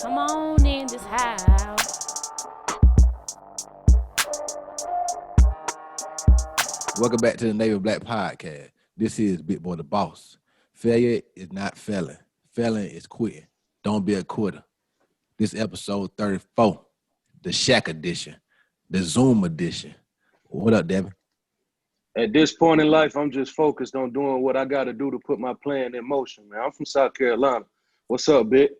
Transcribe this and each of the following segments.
Come on in this house. Welcome back to the Native Black Podcast. This is Big Boy the Boss. Failure is not failing. Failing is quitting. Don't be a quitter. This episode 34, the Shack edition, the Zoom edition. What up, Devin? At this point in life, I'm just focused on doing what I got to do to put my plan in motion, man. I'm from South Carolina. What's up, Big?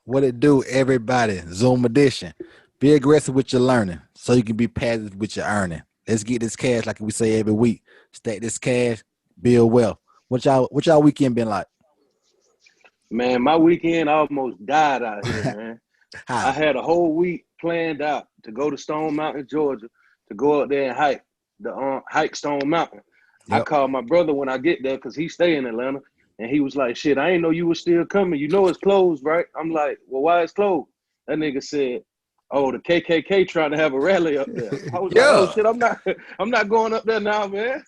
What it do, everybody? Zoom edition. Be aggressive with your learning so you can be passive with your earning. Let's get this cash like we say every week. Stack this cash, build wealth. What y'all weekend been like? Man, my weekend almost died out here, man. I had a whole week planned out to go to Stone Mountain, Georgia, to go up there and hike Stone Mountain. Yep. I called my brother when I get there because he stay in Atlanta, and he was like, "Shit, I ain't know you was still coming. You know it's closed, right?" I'm like, "Well, why it's closed?" That nigga said, "Oh, the KKK trying to have a rally up there." I was like, "Oh shit, I'm not going up there now, man."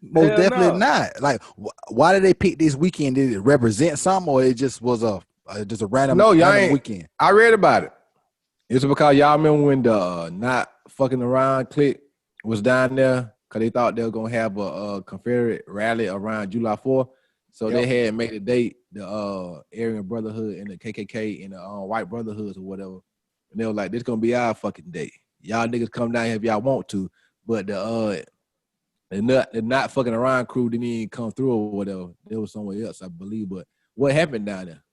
Most definitely not. Like, why did they pick this weekend? Did it represent something, or it just was a random? No, y'all random ain't. Weekend. I read about it. It's because y'all remember when the not fucking around clique was down there because they thought they were gonna have a Confederate rally around July 4th. So they had made a date, the Aryan Brotherhood and the KKK and the White Brotherhoods or whatever. And they were like, "This gonna be our fucking day. Y'all niggas come down here if y'all want to." But the not fucking around crew didn't even come through or whatever. They was somewhere else, I believe. But what happened down there?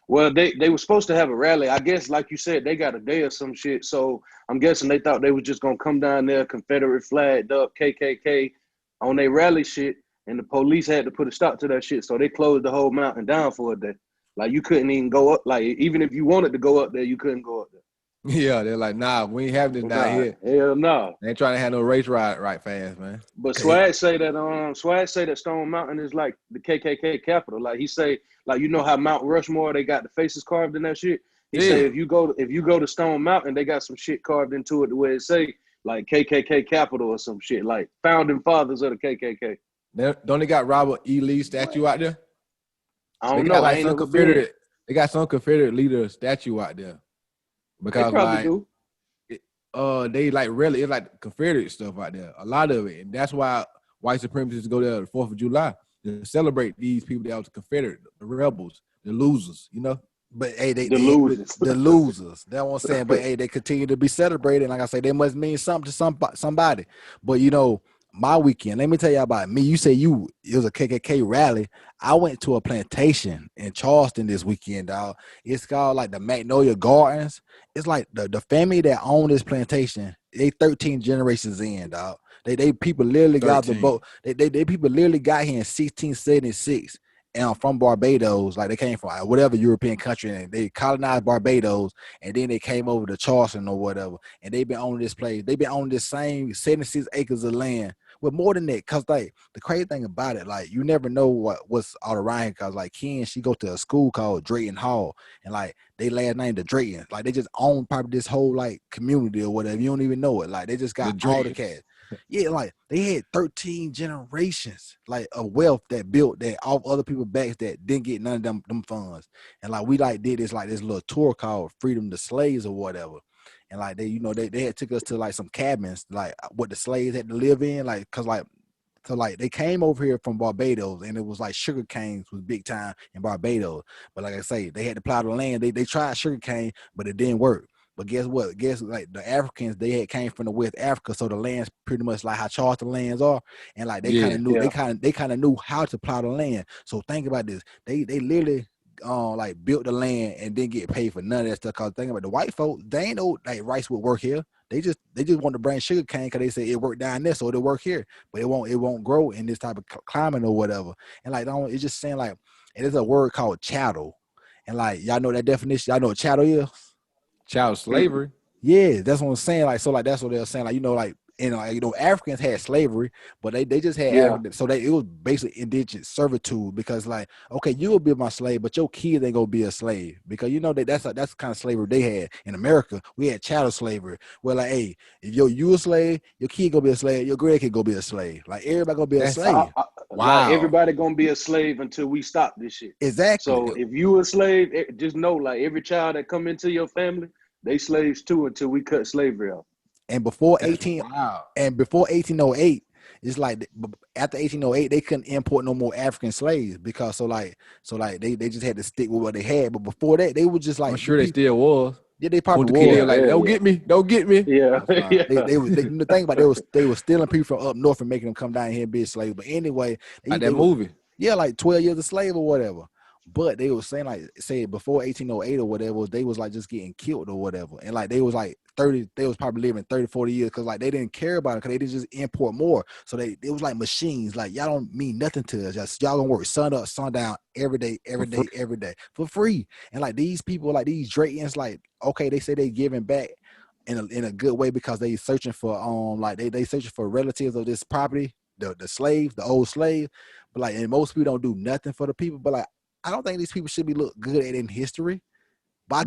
Well, they were supposed to have a rally. I guess, like you said, they got a day or some shit. So I'm guessing they thought they was just gonna come down there, Confederate flagged up, KKK on their rally shit, and the police had to put a stop to that shit. So they closed the whole mountain down for a day. Like, you couldn't even go up. Like, even if you wanted to go up there, you couldn't go up there. Yeah, they're like, "Nah, we ain't having this down here." Hell no. They ain't trying to have no race ride right fast, man. But Swag say that Stone Mountain is like the KKK capital. Like, he say, like, you know how Mount Rushmore, they got the faces carved in that shit. He say if you go to Stone Mountain, they got some shit carved into it the way it say like KKK capital or some shit, like founding fathers of the KKK. Don't they got Robert E. Lee statue out there? I don't know. Like some Confederate. They got some Confederate leader statue out there. Because they probably do. They like really, it's like Confederate stuff out there, a lot of it, and that's why white supremacists go there the 4th of July to celebrate these people that was Confederate, the rebels, the losers, you know. But hey, the losers. That's what I'm saying. But hey, they continue to be celebrated. Like I say, they must mean something to somebody. But you know, my weekend, let me tell you about me. You say it was a KKK rally. I went to a plantation in Charleston this weekend, dog. It's called like the Magnolia Gardens. It's like the family that owned this plantation, they 13 generations in, dog. They people literally 13. got the boat. They people literally got here in 1676 and from Barbados. Like, they came from whatever European country, and they colonized Barbados, and then they came over to Charleston or whatever. And they've been owning this place. They've been owning this same 76 acres of land. Well, more than that, cause like the crazy thing about it, like you never know what's all around here. Cause like Ken, she go to a school called Drayton Hall, and like they last name the Drayton. Like, they just own probably this whole like community or whatever. You don't even know it. Like, they just got all the cash. Yeah, like they had 13 generations like of wealth that built that off other people's backs that didn't get none of them funds. And like we like did this little tour called Freedom to Slaves or whatever. And like they had took us to like some cabins, like what the slaves had to live in, like cause like so like they came over here from Barbados, and it was like sugar canes was big time in Barbados. But like I say, they had to plow the land. They tried sugar cane, but it didn't work. But guess what? Like the Africans, they had came from the West Africa, so the land's pretty much like how Charleston lands are, and like they kind of knew they kind of knew how to plow the land. So think about this: they literally like built the land and didn't get paid for none of that stuff. Cause think about the white folk, they ain't know like rice would work here. They just want to bring sugar cane because they say it worked down there, so it'll work here, but it won't grow in this type of climate or whatever. And like it's just saying like it is a word called chattel, and like y'all know that definition. Y'all know what chattel is? Child slavery. Yeah, that's what I'm saying. Like, so like that's what they're saying. Like, you know, like And Africans had slavery, but they just had Africans, so it was basically indentured servitude because like, okay, you will be my slave, but your kid ain't gonna be a slave because that's the kind of slavery they had in America. We had chattel slavery, where like, hey, if you a slave, your kid gonna be a slave, your grandkid gonna be a slave, like everybody gonna be a slave. Wow, like everybody gonna be a slave until we stop this shit. Exactly. So if you a slave, just know like every child that come into your family, they slaves too until we cut slavery off. And before 1808, it's like after 1808, they couldn't import no more African slaves because they just had to stick with what they had. But before that, they were just like, I'm sure they still was. Yeah, they probably were. Like, don't get me. Yeah. The thing about they were stealing people from up north and making them come down here and be a slave. But anyway, that movie. Yeah, like 12 years a slave or whatever. But they were saying before 1808 or whatever, they was like just getting killed or whatever. And like they was like 30, they was probably living 30, 40 years because like they didn't care about it because they didn't just import more. So it was like machines, like y'all don't mean nothing to us. Just y'all gonna work sun up, sun down every day for free. And like these people, like these Draytons, like, okay, they say they giving back in a good way because they searching for they searching for relatives of this property, the slaves, the old slave. But like, and most people don't do nothing for the people, but like, I don't think these people should be looked good at in history. But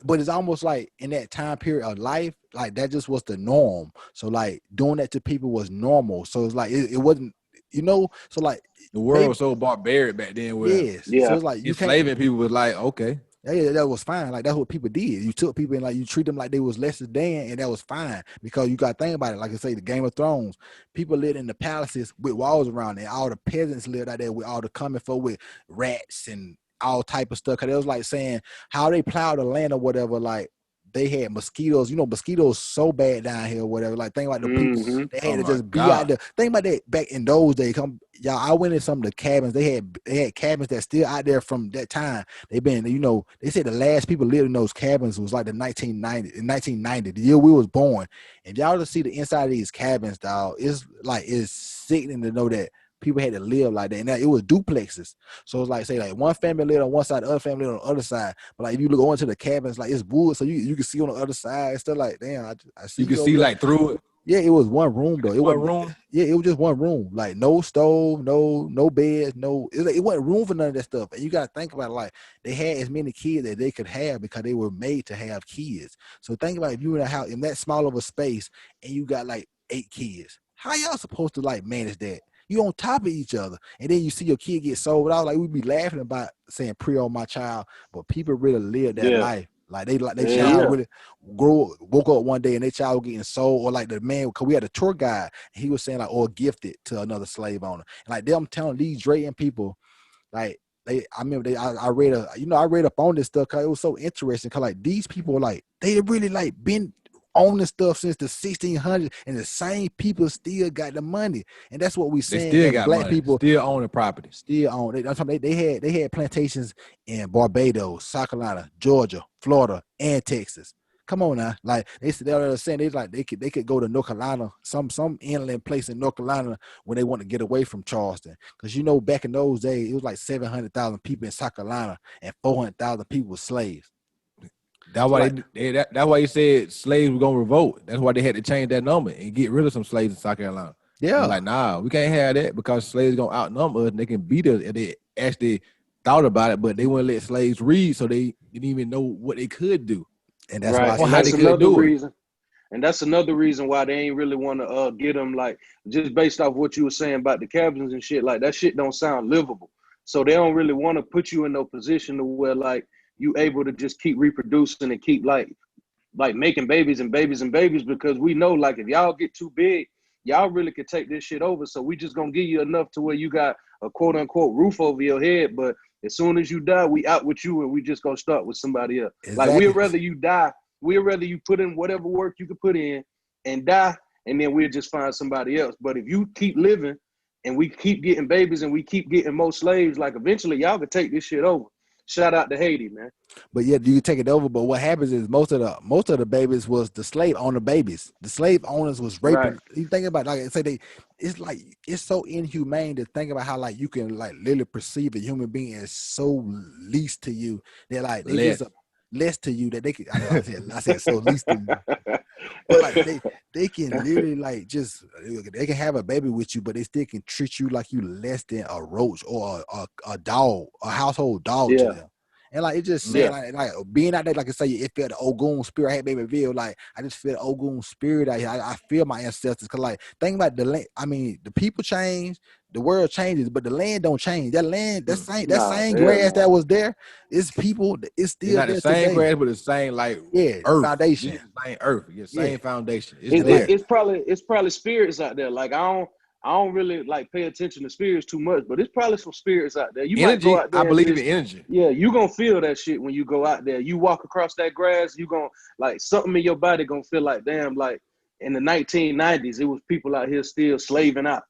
but it's almost like in that time period of life, like that just was the norm. So like doing that to people was normal. So it's like it wasn't, so like the world was so barbaric back then. So it's like enslaving people was like, okay. Yeah, that was fine. Like that's what people did. You took people and like you treat them like they was less than, and that was fine because you got to think about it. Like I say, the Game of Thrones, people lived in the palaces with walls around it. All the peasants lived out there with all the coming folk with rats and all type of stuff. Cause it was like saying how they plowed the land or whatever. Like they had mosquitoes. Mosquitoes so bad down here or whatever. Like think about the people they had to just be out there. Think about that back in those days. I went in some of the cabins. They had cabins that still out there from that time. They've been, they said the last people lived in those cabins was like the 1990, the year we was born. And y'all to see the inside of these cabins, dog, it's sickening to know that people had to live like that. And it was duplexes. So it's like, say, like one family lived on one side, the other family lived on the other side. But like if you look into the cabins, like it's wood, so you can see on the other side. It's still like, damn, I see. You can see like through it. Yeah, it was one room though. One room. Yeah, it was just one room. Like no stove, no beds, it wasn't room for none of that stuff. And you gotta think about it, like they had as many kids that they could have because they were made to have kids. So think about if you in a house in that small of a space and you got like 8 kids, how y'all supposed to like manage that? You on top of each other, and then you see your kid get sold out. Like we'd be laughing about saying "pre on my child," but people really live that life. Like they child really woke up one day and their child was getting sold, or like the man, because we had a tour guide, he was saying like, or gifted to another slave owner. And like them telling these Drayton people, like I read up on this stuff because it was so interesting. Because like these people, like they really like been owning stuff since the 1600s, and the same people still got the money, and that's what we saying. They still got black money. People still own the property. Still own. They had plantations in Barbados, South Carolina, Georgia, Florida, and Texas. Come on now, like they were saying they could go to North Carolina, some inland place in North Carolina when they want to get away from Charleston, because back in those days it was like 700,000 people in South Carolina and 400,000 people were slaves. That's why that's why he said slaves were gonna revolt. That's why they had to change that number and get rid of some slaves in South Carolina. Yeah, like nah, we can't have that because slaves gonna outnumber us and they can beat us. And they actually thought about it, but they wouldn't let slaves read, so they didn't even know what they could do. And that's why that's another reason. And that's another reason why they ain't really want to get them, like, just based off what you were saying about the cabins and shit. Like that shit don't sound livable, so they don't really want to put you in no position to where like you able to just keep reproducing and keep like making babies and babies and babies, because we know like if y'all get too big, y'all really could take this shit over. So we just gonna give you enough to where you got a quote unquote roof over your head, but as soon as you die, we out with you and we just gonna start with somebody else. Exactly. Like we'd rather you die, we'd rather you put in whatever work you could put in and die, and then we'll just find somebody else. But if you keep living and we keep getting babies and we keep getting more slaves, like eventually y'all could take this shit over. Shout out to Haiti, man. But yeah, you take it over. But what happens is most of the babies was the slave owner babies. The slave owners was raping. Right. You think about, like I say, it's so inhumane to think about how like you can like literally perceive a human being as so least to you. They're like they just less to you that they could. I said so least to you. But like they can literally like just they can have a baby with you, but they still can treat you like you less than a roach or a dog, a household dog to Yeah. them. And like it just Yeah. said like being out there, like I say, it felt the Ogun spirit. I had Babyville, like I just feel the Ogun spirit out here. I feel my ancestors, cause like think about the land. I mean, the people change, the world changes, but the land don't change. That land, that same grass that was there, it's people. It's still It's not there the same today. grass, but the same like Earth foundation. It's the same earth, same foundation. It's probably spirits out there. Like I don't really like pay attention to spirits too much, but it's probably some spirits out there. You energy, might go out there. I believe in energy. Yeah, you gonna feel that shit when you go out there. You walk across that grass, you gonna like something in your body gonna feel like damn. Like in the 1990s, it was people out here still slaving out.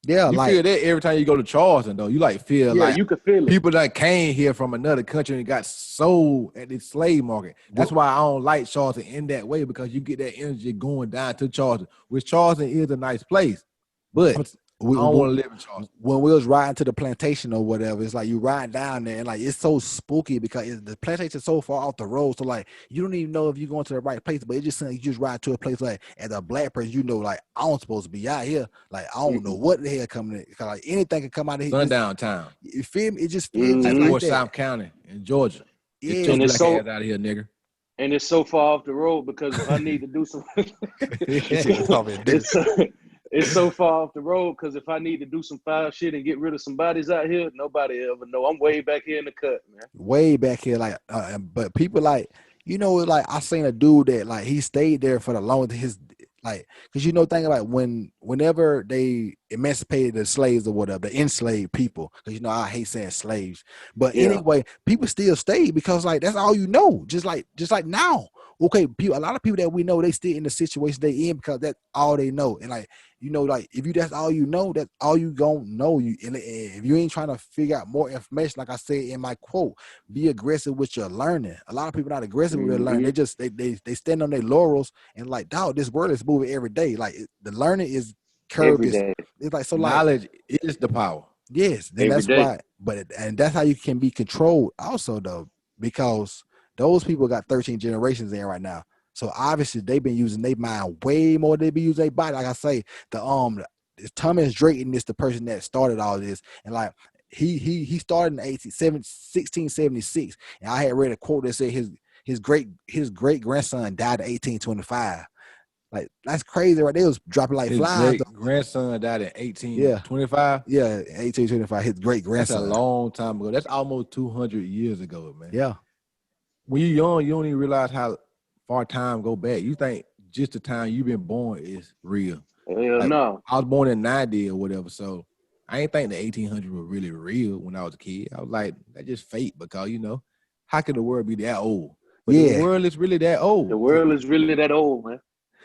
Yeah, you like, feel that every time you go to Charleston, though. You like feel like you can feel it. People that came here from another country and got sold at the slave market. That's why I don't like Charleston in that way, because you get that energy going down to Charleston, which Charleston is a nice place, but I don't want to live in Charleston. When we was riding to the plantation or whatever, it's like you ride down there and like it's so spooky because the plantation is so far off the road. So like you don't even know if you're going to the right place, but it just seems like you just ride to a place like as a black person, you know, like I don't supposed to be out here. Like I don't know what the hell coming in. Cause like anything can come out of here. Sundown town. You feel me? It just feels like like South County in Georgia. Yeah, Get your black ass out of here, nigga. And it's so far off the road because if I need to do some it's so far off the road because if I need to do some foul shit and get rid of some bodies out here, nobody ever know. I'm way back here in the cut, man. Way back here, like, but people like, you know, like I seen a dude that like he stayed there for the longest. His like, cause you know, think about whenever they emancipated the slaves or whatever, the enslaved people. Cause you know, I hate saying slaves, but anyway, people still stayed because like that's all you know. Just like now. Okay, a lot of people that we know, they still in the situation they in because that's all they know. And like, you know, like if that's all you know, that's all you gonna know. If you ain't trying to figure out more information, like I said in my quote, be aggressive with your learning. A lot of people not aggressive with their learning. They just they stand on their laurels and like, dog, this world is moving every day. Like the learning is curved. It's like so. Knowledge is the power. Yes, then that's why. And that's how you can be controlled also though, because those people got 13 generations in right now. So obviously they've been using their mind way more than they be using their body. Like I say, Thomas Drayton is the person that started all this. And like he started in 1676. And I had read a quote that said his great grandson died in 1825. Like that's crazy, right? They was dropping like flies. His grandson died in 1825. Yeah, 1825. His great grandson. That's a long time ago. That's almost 200 years ago, man. Yeah. When you're young, you don't even realize how far time go back. You think just the time you've been born is real. No. I was born in 90 or whatever, so I ain't think the 1800s were really real when I was a kid. I was like, that's just fate because, you know, how could the world be that old? But the world is really that old. The world is really that old, man.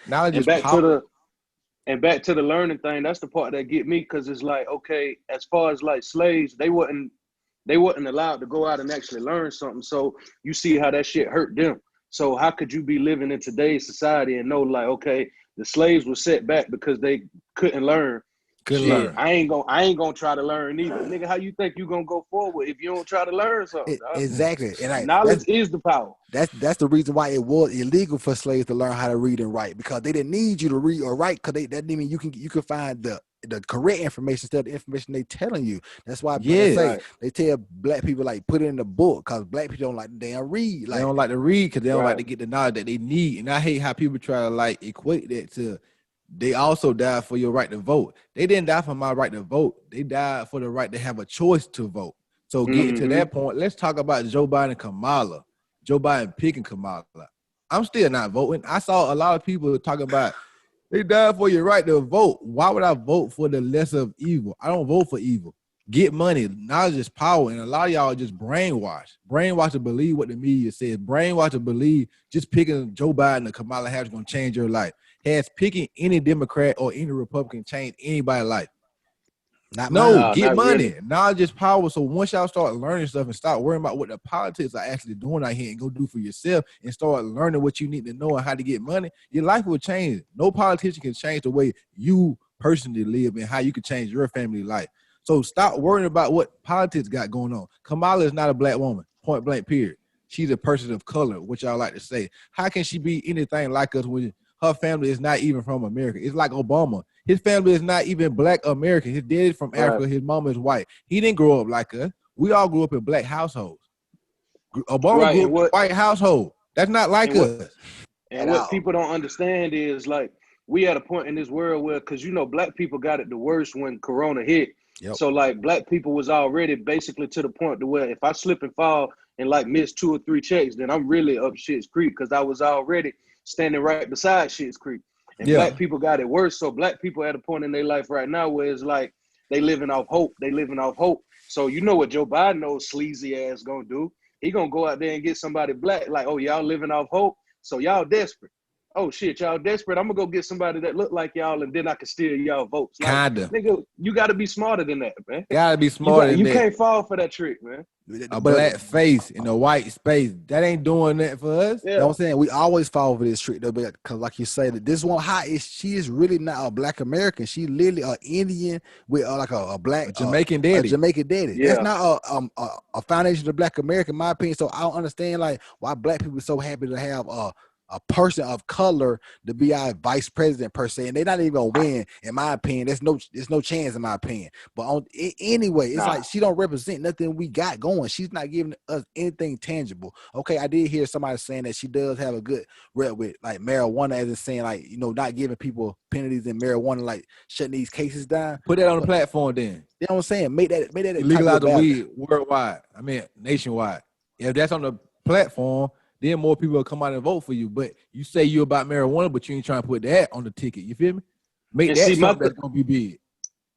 Now it's just back to the learning thing. That's the part that get me because it's like, okay, as far as like slaves, they wasn't allowed to go out and actually learn something. So you see how that shit hurt them. So how could you be living in today's society and know like, okay, the slaves were set back because they couldn't learn. Learn. I ain't gonna try to learn either. Nigga, how you think you gonna go forward if you don't try to learn something? Exactly. And knowledge is the power. That's the reason why it was illegal for slaves to learn how to read and write, because they didn't need you to read or write, because that didn't mean you can find the correct information instead of the information they telling you. That's why they tell black people like put it in the book, because black people don't like to damn read. Like, they don't like to read because they don't like to get the knowledge that they need. And I hate how people try to like equate that to they also died for your right to vote. They didn't die for my right to vote. They died for the right to have a choice to vote. So getting to that point, let's talk about Joe Biden and Kamala. Joe Biden picking Kamala. I'm still not voting. I saw a lot of people talking about they died for your right to vote. Why would I vote for the lesser of evil? I don't vote for evil. Get money. Knowledge is power. And a lot of y'all are just brainwashed. Brainwashed to believe what the media says. Brainwashed to believe just picking Joe Biden or Kamala Harris is going to change your life. Has picking any Democrat or any Republican changed anybody's life? Get money. Really. Knowledge is power. So once y'all start learning stuff and stop worrying about what the politics are actually doing out here and go do for yourself and start learning what you need to know and how to get money, your life will change. No politician can change the way you personally live and how you can change your family life. So stop worrying about what politics got going on. Kamala is not a black woman, point blank, period. She's a person of color, which y'all like to say. How can she be anything like us when her family is not even from America. It's like Obama. His family is not even Black American. His dad is from Africa. His mama is white. He didn't grow up like us. We all grew up in Black households. Obama grew up in a white household. That's not like us. And what people don't understand is, like, we at a point in this world where, because, you know, Black people got it the worst when Corona hit. Yep. So, like, Black people was already basically to the point to where if I slip and fall and, like, miss 2 or 3 checks, then I'm really up Shit's Creek, because I was already standing right beside Shit's Creek. And Black people got it worse. So Black people at a point in their life right now where it's like they living off hope. So you know what Joe Biden knows sleazy ass gonna do? He gonna go out there and get somebody Black, like, oh, y'all living off hope, so y'all desperate. Oh shit, y'all desperate. I'm gonna go get somebody that look like y'all, and then I can steal y'all votes. Like, kinda, nigga, you gotta be smarter than that, man. Gotta be smarter. You can't fall for that trick, man. A black face in a white space, that ain't doing that for us. Yeah. You know what I'm saying? We always fall for this trick though, because like you say, that this one she is really not a Black American. She literally an Indian with like a Black Jamaican daddy. A Jamaican daddy. Yeah. That's not a foundation of Black American, in my opinion. So I don't understand like why Black people are so happy to have a person of color to be our vice president per se, and they're not even gonna win, in my opinion. There's no chance, in my opinion. But anyway, it's like she don't represent nothing we got going. She's not giving us anything tangible. Okay, I did hear somebody saying that she does have a good rep with like marijuana, as in saying like, you know, not giving people penalties in marijuana, like shutting these cases down. Put that on the platform, then. You know what I'm saying? Make that legalize the weed worldwide. I mean, nationwide. If that's on the platform, then more people will come out and vote for you. But you say you about marijuana, but you ain't trying to put that on the ticket. You feel me? Make that something that's gonna be big.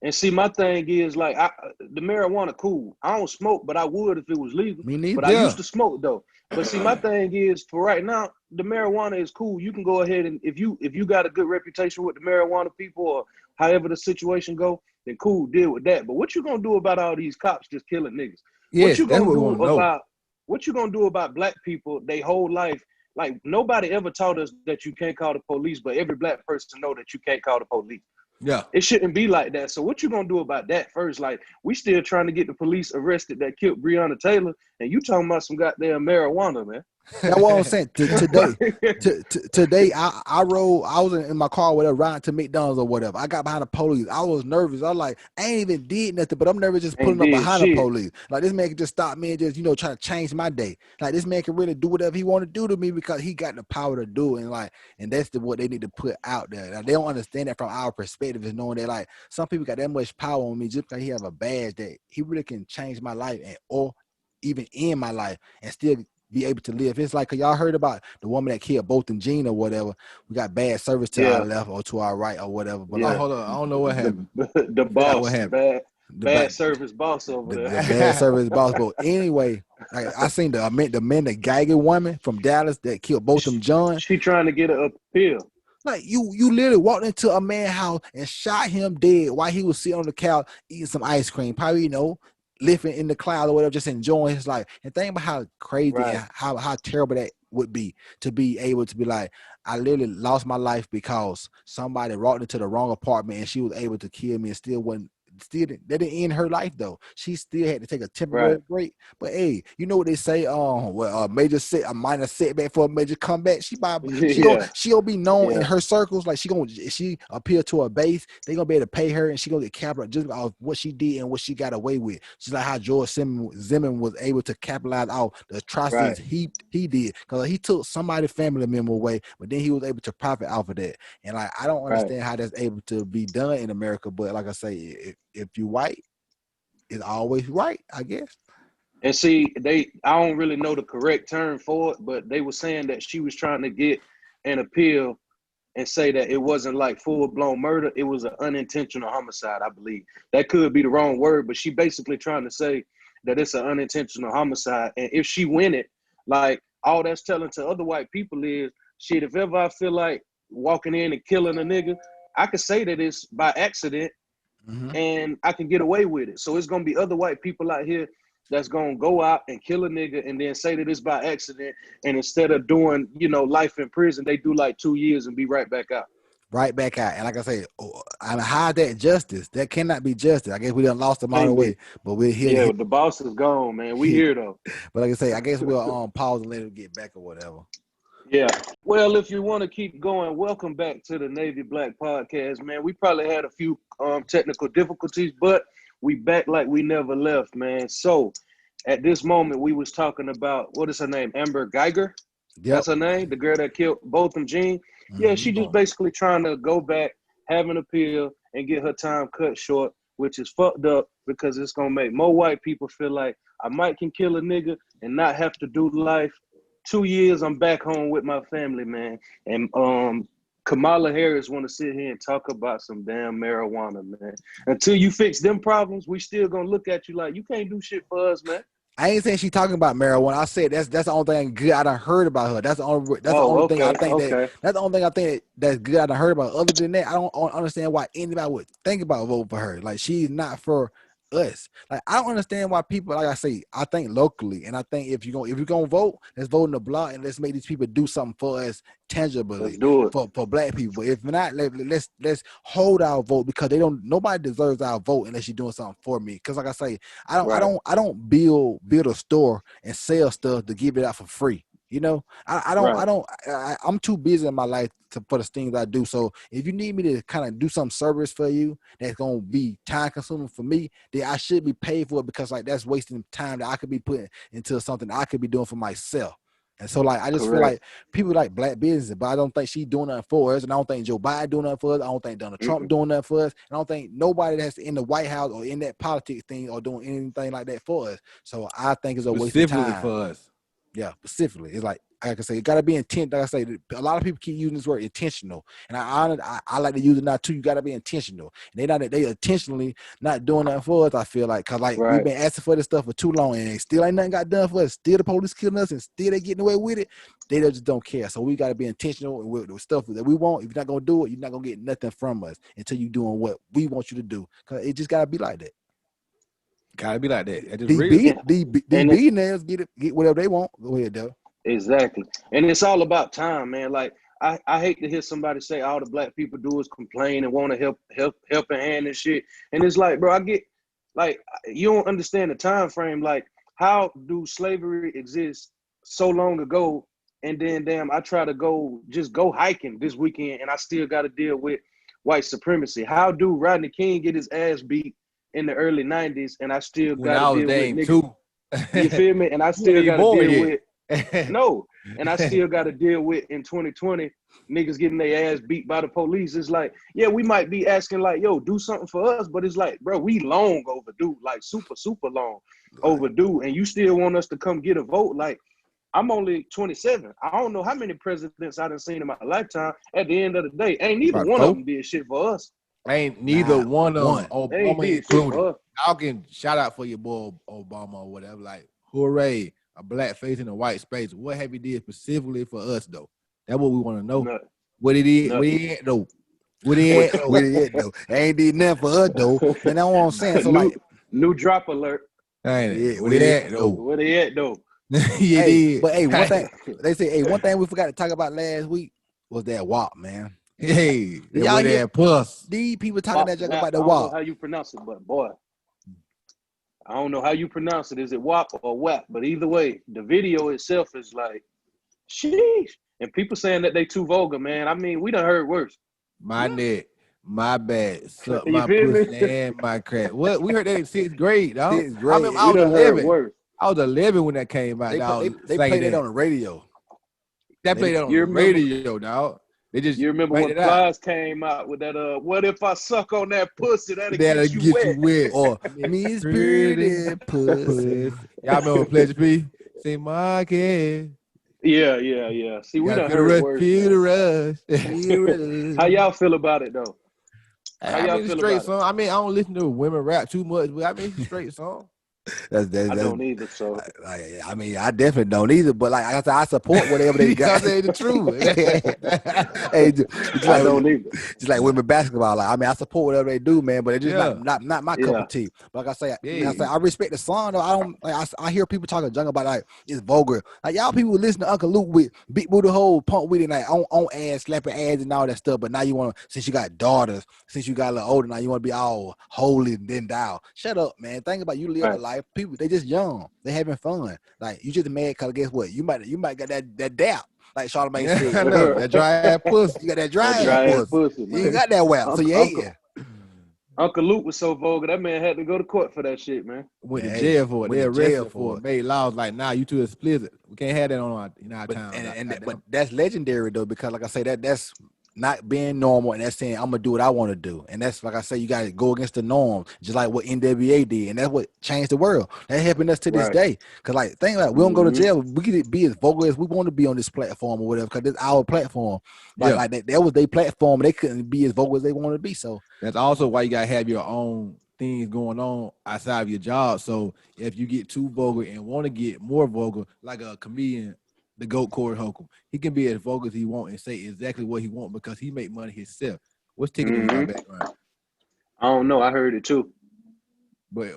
And see, my thing is like, the marijuana cool. I don't smoke, but I would if it was legal. Me neither. But I used to smoke though. But see, my thing is, for right now, the marijuana is cool. You can go ahead and if you got a good reputation with the marijuana people, or however the situation go, then cool, deal with that. But what you gonna do about all these cops just killing niggas? Yes, What you gonna do about Black people? They whole life, like, nobody ever taught us that you can't call the police, but every Black person know that you can't call the police. Yeah, it shouldn't be like that. So what you gonna do about that first? Like, we still trying to get the police arrested that killed Breonna Taylor, and you talking about some goddamn marijuana, man. That's what I'm saying. Today, I was in my car, whatever, riding to McDonald's or whatever. I got behind the police. I was nervous. I was like, I ain't even did nothing, but I'm nervous just pulling up behind the police. Like, this man can just stop me and just, you know, try to change my day. Like, this man can really do whatever he want to do to me because he got the power to do it. And that's what they need to put out there. Like, they don't understand that from our perspective, is knowing that like some people got that much power on me just because he have a badge that he really can change my life or even end my life and still be able to live. It's like, y'all heard about the woman that killed Bolton Jean or whatever. We got bad service to our left or to our right or whatever. But hold on, I don't know what happened. The boss, what happened? Bad service boss over there. The bad service boss. But anyway, I seen the Amanda Geiger woman from Dallas that killed Bolton John. She trying to get an appeal. Like, you literally walked into a man's house and shot him dead while he was sitting on the couch eating some ice cream. Probably, you know, living in the cloud or whatever, just enjoying his life. And think about how crazy and how terrible that would be to be able to be like, I literally lost my life because somebody walked into the wrong apartment and she was able to kill me and that didn't end her life though. She still had to take a temporary break. But hey, you know what they say? A minor setback for a major comeback. She'll be known in her circles. Like, she appeal to a base, they gonna be able to pay her and she gonna get capitalized just off what she did and what she got away with. Just like how George Zimmerman was able to capitalize off the atrocities he did, because he took somebody's family member away, but then he was able to profit off of that. And like, I don't understand how that's able to be done in America. But like I say, if you white, it's always right, I guess. And see, I don't really know the correct term for it, but they were saying that she was trying to get an appeal and say that it wasn't like full-blown murder. It was an unintentional homicide, I believe. That could be the wrong word, but she basically trying to say that it's an unintentional homicide. And if she win it, like, all that's telling to other white people is, shit, if ever I feel like walking in and killing a nigga, I could say that it's by accident. Mm-hmm. And I can get away with it. So it's gonna be other white people out here that's gonna go out and kill a nigga and then say that it's by accident. And instead of doing, you know, life in prison, they do like 2 years and be right back out. Right back out. And like I say, how's that justice? That cannot be justice. I guess we done lost them all the way, but we're here. Yeah, the boss is gone, man. We here though. But like I say, I guess we'll pause and let him get back or whatever. Yeah. Well, if you want to keep going, welcome back to the Navy Black Podcast, man. We probably had a few technical difficulties, but we back like we never left, man. So at this moment, we was talking about, what is her name? Amber Geiger? Yep. That's her name? The girl that killed Botham Jean? Yeah, she just basically trying to go back, have an appeal, and get her time cut short, which is fucked up because it's going to make more white people feel like I might can kill a nigga and not have to do life. 2 years, I'm back home with my family, man. And Kamala Harris want to sit here and talk about some damn marijuana, man. Until you fix them problems, we still gonna look at you like you can't do shit for us, man. I ain't saying she talking about marijuana. I said that's the only thing good I done heard about her. That's the only thing I think that's the only thing I think that's good I done heard about. Other than that, I don't understand why anybody would think about voting for her. Like, she's not for us. Like, I don't understand why people, like I say, I think locally, and I think if you're gonna vote, let's vote in the block and let's make these people do something for us tangibly for black people. If not, let's hold our vote, because nobody deserves our vote unless you're doing something for me. Because like I say, I don't build a store and sell stuff to give it out for free. You know, I'm too busy in my life for the things I do. So if you need me to kind of do some service for you that's going to be time consuming for me, then I should be paid for it, because like that's wasting time that I could be putting into something I could be doing for myself. And so, like, I just feel like people like black business, but I don't think she's doing nothing for us. And I don't think Joe Biden doing nothing for us. I don't think Donald Trump doing nothing for us. I don't think nobody that's in the White House or in that politics thing or doing anything like that for us. So I think it's a waste of time. For us. Yeah, specifically. It's like I say, it got to be intent. Like I say, a lot of people keep using this word intentional, and I like to use it now too. You got to be intentional, and they intentionally not doing nothing for us. I feel like, cause like we've been asking for this stuff for too long, and still ain't nothing got done for us. Still the police killing us, and still they getting away with it. They just don't care. So we got to be intentional with the stuff that we want. If you're not gonna do it, you're not gonna get nothing from us until you doing what we want you to do. Cause it just gotta be like that. Gotta be like that. These billionaires get whatever they want. Go ahead, Dale. Exactly. And it's all about time, man. Like, I hate to hear somebody say all the black people do is complain and want to help a hand and shit. And it's like, bro, I get, like, you don't understand the time frame. Like, how do slavery exist so long ago, and then damn, I try to go hiking this weekend and I still got to deal with white supremacy? How do Rodney King get his ass beat in the early 90s and I still got to deal with niggas? You feel me? And I still got to deal with and I still got to deal with in 2020 niggas getting their ass beat by the police. It's like, yeah, we might be asking like, yo, do something for us, but it's like, bro, we long overdue, like super long overdue, and you still want us to come get a vote? Like, I'm only 27. I don't know how many presidents I done seen in my lifetime. At the end of the day, ain't neither one of them did shit for us. Ain't neither one of them, Obama included. Y'all can shout out for your boy Obama or whatever. Like, hooray, a black face in a white space. What have he did specifically for us, though? That's what we want to know. Nothing. What he did, what he ain't, though. What he ain't, though. Ain't did nothing for us, though. And that's what I'm saying. So new drop alert. Ain't it? What he at, though? What he at, though? One thing they say, one thing we forgot to talk about last week was that WAP, man. Hey, y'all that puss. These people talking that junk about the WAP. I don't know WAP. how you pronounce it, but boy, I don't know how you pronounce it. Is it WAP or WAP? But either way, the video itself is like, sheesh. And people saying that they too vulgar, man. I mean, we done heard worse. My neck, my bad, suck You my feel me? pussy and my crack. What? We heard that in 6th grade, dog. 6th grade. I mean, I was 11. Worse. I was 11 when that came out, dog. They played it on the radio. That played it on the radio, dog. They just You remember when Plies came out with that, what if I suck on that pussy? That'll get you wet. Or Miss Pretty Pussy. Y'all remember Pleasure P? Say my kid. Yeah. See, we done heard worse. How y'all feel about it, though? How y'all feel straight about song. I mean, I don't listen to women rap too much, but I mean, it's a straight song. I don't either, so. I mean, I definitely don't either, but like I said, I support whatever they got. Because they the truth. I don't either. Just like women basketball, like I mean, I support whatever they do, man, but it's just not my cup of tea. But like I say, I respect the song though. I don't like I hear people talking junk about like it's vulgar. Like y'all people listen to Uncle Luke with big booty hole, pump with it, like on ass, slapping ass and all that stuff. But now you want to, since you got daughters, since you got a little older, now you want to be all holy and then down. Shut up, man. Think about you live a life. People, they just young. They having fun. Like you just mad because guess what? You might got that doubt. Like Charlamagne Yeah, I said, know that dry ass pussy. you got that dry That ass dry ass pussy. pussy, You ain't man. got that well, so you ate it. Uncle Luke was so vulgar. That man had to go to court for that shit, man. Went Yeah, to jail for it. went They to arrested jail for for it. it. Made laws like, nah, you too explicit. We can't have that on in our But town. but that's legendary though, because like I say, that's not being normal, and that's saying I'm gonna do what I want to do, and that's like I say, you got to go against the norm, just like what NWA did, and that's what changed the world. That helping us to this Right. day, because like think like we don't go to Mhm. jail, we can be as vocal as we want to be on this platform or whatever, because it's our platform. Like Yeah. like that was their platform, they couldn't be as vocal as they want to be. So That's also why you gotta have your own things going on outside of your job. So if you get too vocal and want to get more vocal, like a comedian, the GOAT Corey Holcomb, he can be as vocal as he want and say exactly what he want because he make money himself. What's ticking in your background? I don't know. I heard it too. But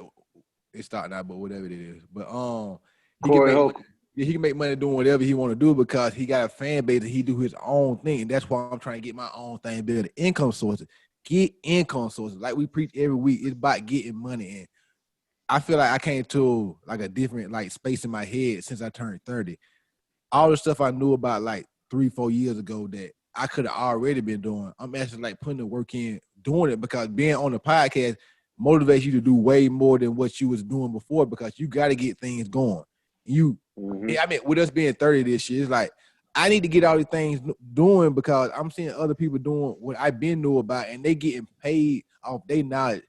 it's starting out, but whatever it is. But he Corey can make Holcomb. money, he can make money doing whatever he want to do because he got a fan base and he do his own thing. And that's why I'm trying to get my own thing, build income sources. Get income sources. Like we preach every week, it's about getting money. And I feel like I came to like a different like space in my head since I turned 30. All the stuff I knew about like 3-4 years ago that I could have already been doing, I'm actually like putting the work in doing it because being on the podcast motivates you to do way more than what you was doing before because you got to get things going. I mean, with us being 30 this year, it's like I need to get all these things doing because I'm seeing other people doing what I've been knew about and they getting paid off their knowledge.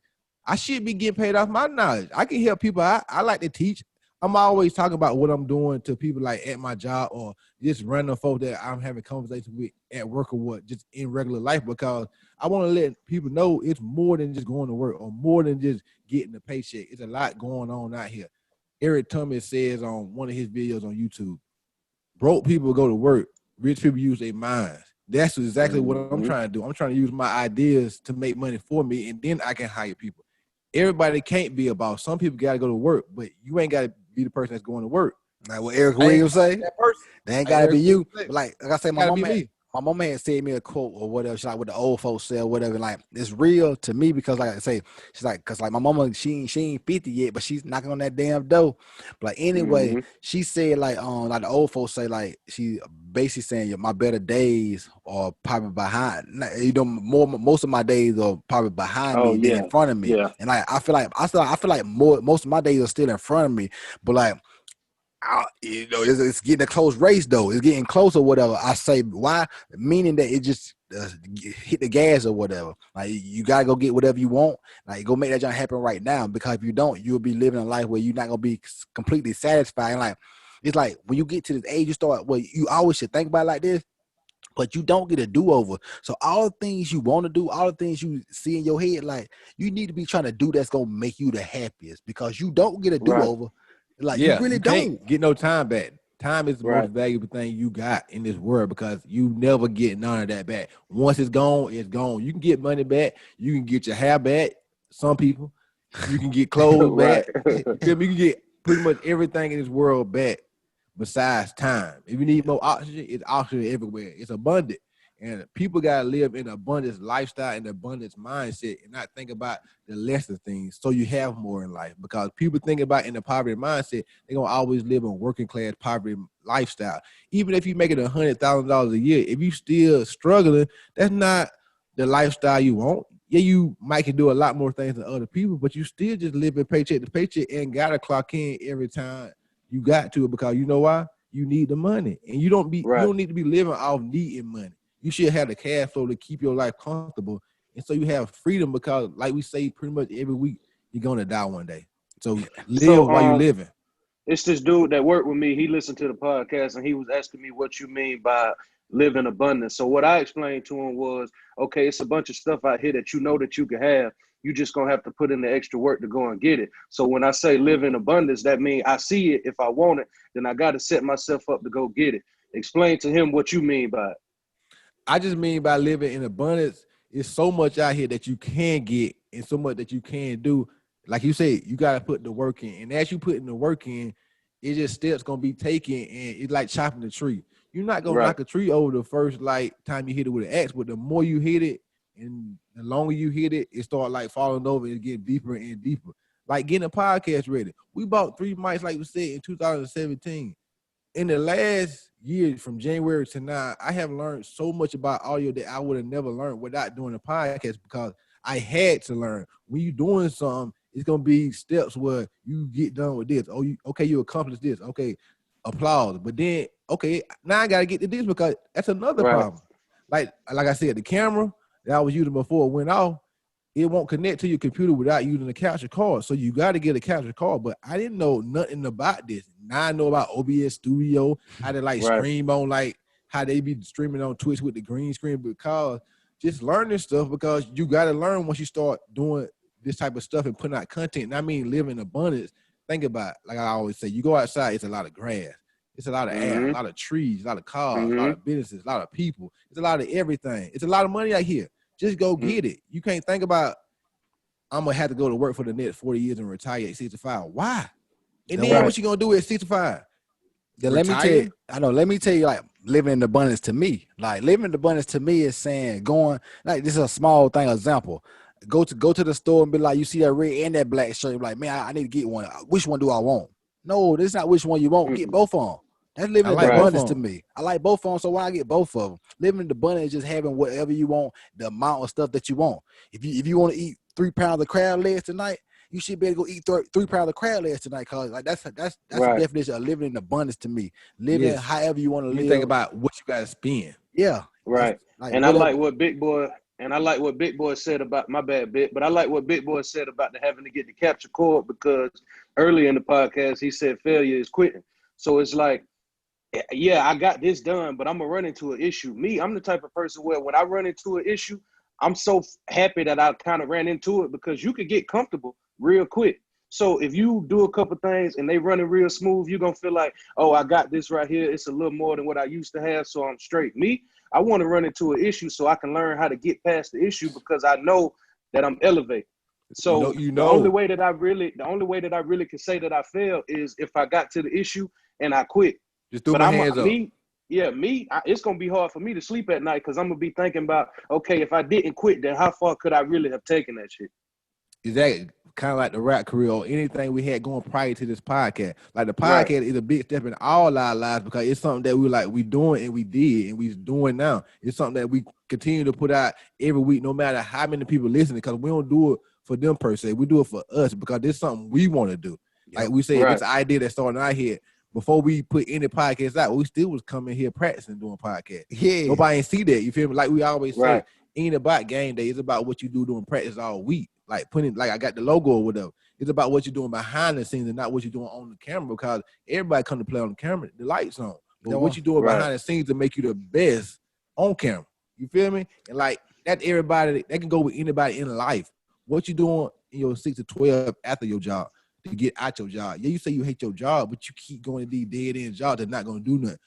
I should be getting paid off my knowledge. I can help people. I like to teach. I'm always talking about what I'm doing to people like at my job or just random folks that I'm having conversations with at work or what, just in regular life because I want to let people know it's more than just going to work or more than just getting a paycheck. It's a lot going on out here. Eric Thomas says on one of his videos on YouTube, broke people go to work, rich people use their minds. That's exactly what I'm trying to do. I'm trying to use my ideas to make money for me, and then I can hire people. Everybody can't be a boss. Some people got to go to work, but you ain't got to be the person that's going to work. like what Eric Williams say, That person. they ain't gotta be you. But like I say, Gotta be me. my mama had said me a quote or whatever. She's like, what the old folks say or whatever. Like it's real to me because, like I say, she's like, cause like my mama, she ain't 50 yet, but she's knocking on that damn door. But like anyway, she said like the old folks say like she basically saying my better days are probably behind. You know, most of my days are probably behind me than in front of me. Yeah. And I feel like most of my days are still in front of me, but like. You know, it's getting a close race though. It's getting close or whatever. I say why, meaning that it just hit the gas or whatever. Like you gotta go get whatever you want. Like go make that jump happen right now because if you don't, you'll be living a life where you're not gonna be completely satisfied. And like it's like when you get to this age, you start. Well, you always should think about it like this. But you don't get a do-over. So all the things you want to do, all the things you see in your head, like you need to be trying to do that's gonna make you the happiest because you don't get a do-over. Like you really don't get no time back. Time is the most valuable thing you got in this world because you never get none of that back. Once it's gone, it's gone. You can get money back. You can get your hair back. Some people, you can get clothes back. You can get pretty much everything in this world back besides time. If you need more oxygen, it's oxygen everywhere. It's abundant. And people got to live in abundance lifestyle and abundance mindset and not think about the lesser things so you have more in life. Because people think about in the poverty mindset, they're going to always live a working class poverty lifestyle. Even if you're making $100,000 a year, if you still struggling, that's not the lifestyle you want. Yeah, you might can do a lot more things than other people, but you still just living paycheck to paycheck and got to clock in every time you got to because you know why? You need the money. And you don't need to be living off needing money. You should have the cash flow to keep your life comfortable. And so you have freedom because like we say pretty much every week, you're going to die one day. So live while you're living. It's this dude that worked with me. He listened to the podcast and he was asking me what you mean by live in abundance. So what I explained to him was, okay, it's a bunch of stuff out here that you know that you can have. You just going to have to put in the extra work to go and get it. So when I say live in abundance, that means I see it. If I want it, then I got to set myself up to go get it. Explain to him what you mean by it. I just mean by living in abundance, it's so much out here that you can get and so much that you can do. Like you said, you got to put the work in. And as you put in the work in, it just steps going to be taken and it's like chopping the tree. You're not going to knock a tree over the first time you hit it with an axe, but the more you hit it and the longer you hit it, it start like falling over and getting deeper and deeper. Like getting a podcast ready. We bought 3 mics, like we said, in 2017. in the last year from January to now, I have learned so much about audio that I would have never learned without doing a podcast because I had to learn. When you're doing something, it's gonna be steps where you get done with this. Oh, you accomplished this. Okay, applause. But then, okay, now I gotta get to this because that's another problem. Like I said, the camera that I was using before went off. It won't connect to your computer without using a capture card. So you got to get a capture card. But I didn't know nothing about this. Now I know about OBS Studio, how to stream on, like how they be streaming on Twitch with the green screen, because just learning stuff, because you got to learn once you start doing this type of stuff and putting out content. And I mean, live in abundance. Think about it. Like I always say, you go outside, it's a lot of grass. It's a lot of air, a lot of trees, a lot of cars, a lot of businesses, a lot of people. It's a lot of everything. It's a lot of money out here. Just go get it. You can't think about, I'm going to have to go to work for the next 40 years and retire at 65. Why? And then what you going to do at 65? Let me tell you, like, living in abundance to me. Like, living in abundance to me is saying going, like, this is a small thing, example. Go to the store and be like, you see that red and that black shirt. You're like, man, I need to get one. Which one do I want? No, this is not which one you want. Get both of them. That's living in abundance to me. I like both of them, so why I get both of them? Living in abundance is just having whatever you want, the amount of stuff that you want. If you want to eat 3 pounds of crab legs tonight, you should be able to go eat 3 pounds of crab legs tonight, cause like that's the definition of living in abundance to me. Living however you want to live. You think about what you got to spend. Yeah, right. And I like what Big Boy. And I like what Big Boy said about, my bad, Big, but I like what Big Boy said about having to get the capture cord, because early in the podcast he said failure is quitting. So it's like, yeah, I got this done, but I'm gonna run into an issue. Me, I'm the type of person where when I run into an issue, I'm so happy that I kind of ran into it, because you could get comfortable real quick. So if you do a couple things and they running real smooth, you're gonna feel like, oh, I got this right here. It's a little more than what I used to have, so I'm straight. Me, I want to run into an issue so I can learn how to get past the issue, because I know that I'm elevated. So the only way that I really can say that I failed is if I got to the issue and I quit. Just threw my hands up. It's gonna be hard for me to sleep at night, because I'm gonna be thinking about, okay, if I didn't quit, then how far could I really have taken that shit? Exactly. Kind of like the rap career or anything we had going prior to this podcast. Like the podcast is a big step in all our lives, because it's something that we doing and we did and we doing now. It's something that we continue to put out every week, no matter how many people listening, because we don't do it for them per se. We do it for us, because it's something we want to do. Like we say, it's an idea that started out here. Before we put any podcast out, we still was coming here practicing doing podcasts. Yeah. Nobody ain't see that. You feel me? Like we always say, ain't about game day. It's about what you do doing practice all week. Like putting, like I got the logo or whatever. It's about what you're doing behind the scenes and not what you're doing on the camera, because everybody come to play on the camera, the lights on. But what you doing behind the scenes to make you the best on camera. You feel me? And like that, everybody, that can go with anybody in life. What you doing in your 6 to 12 after your job to get out your job. Yeah, you say you hate your job, but you keep going to these dead-end jobs that's not going to do nothing.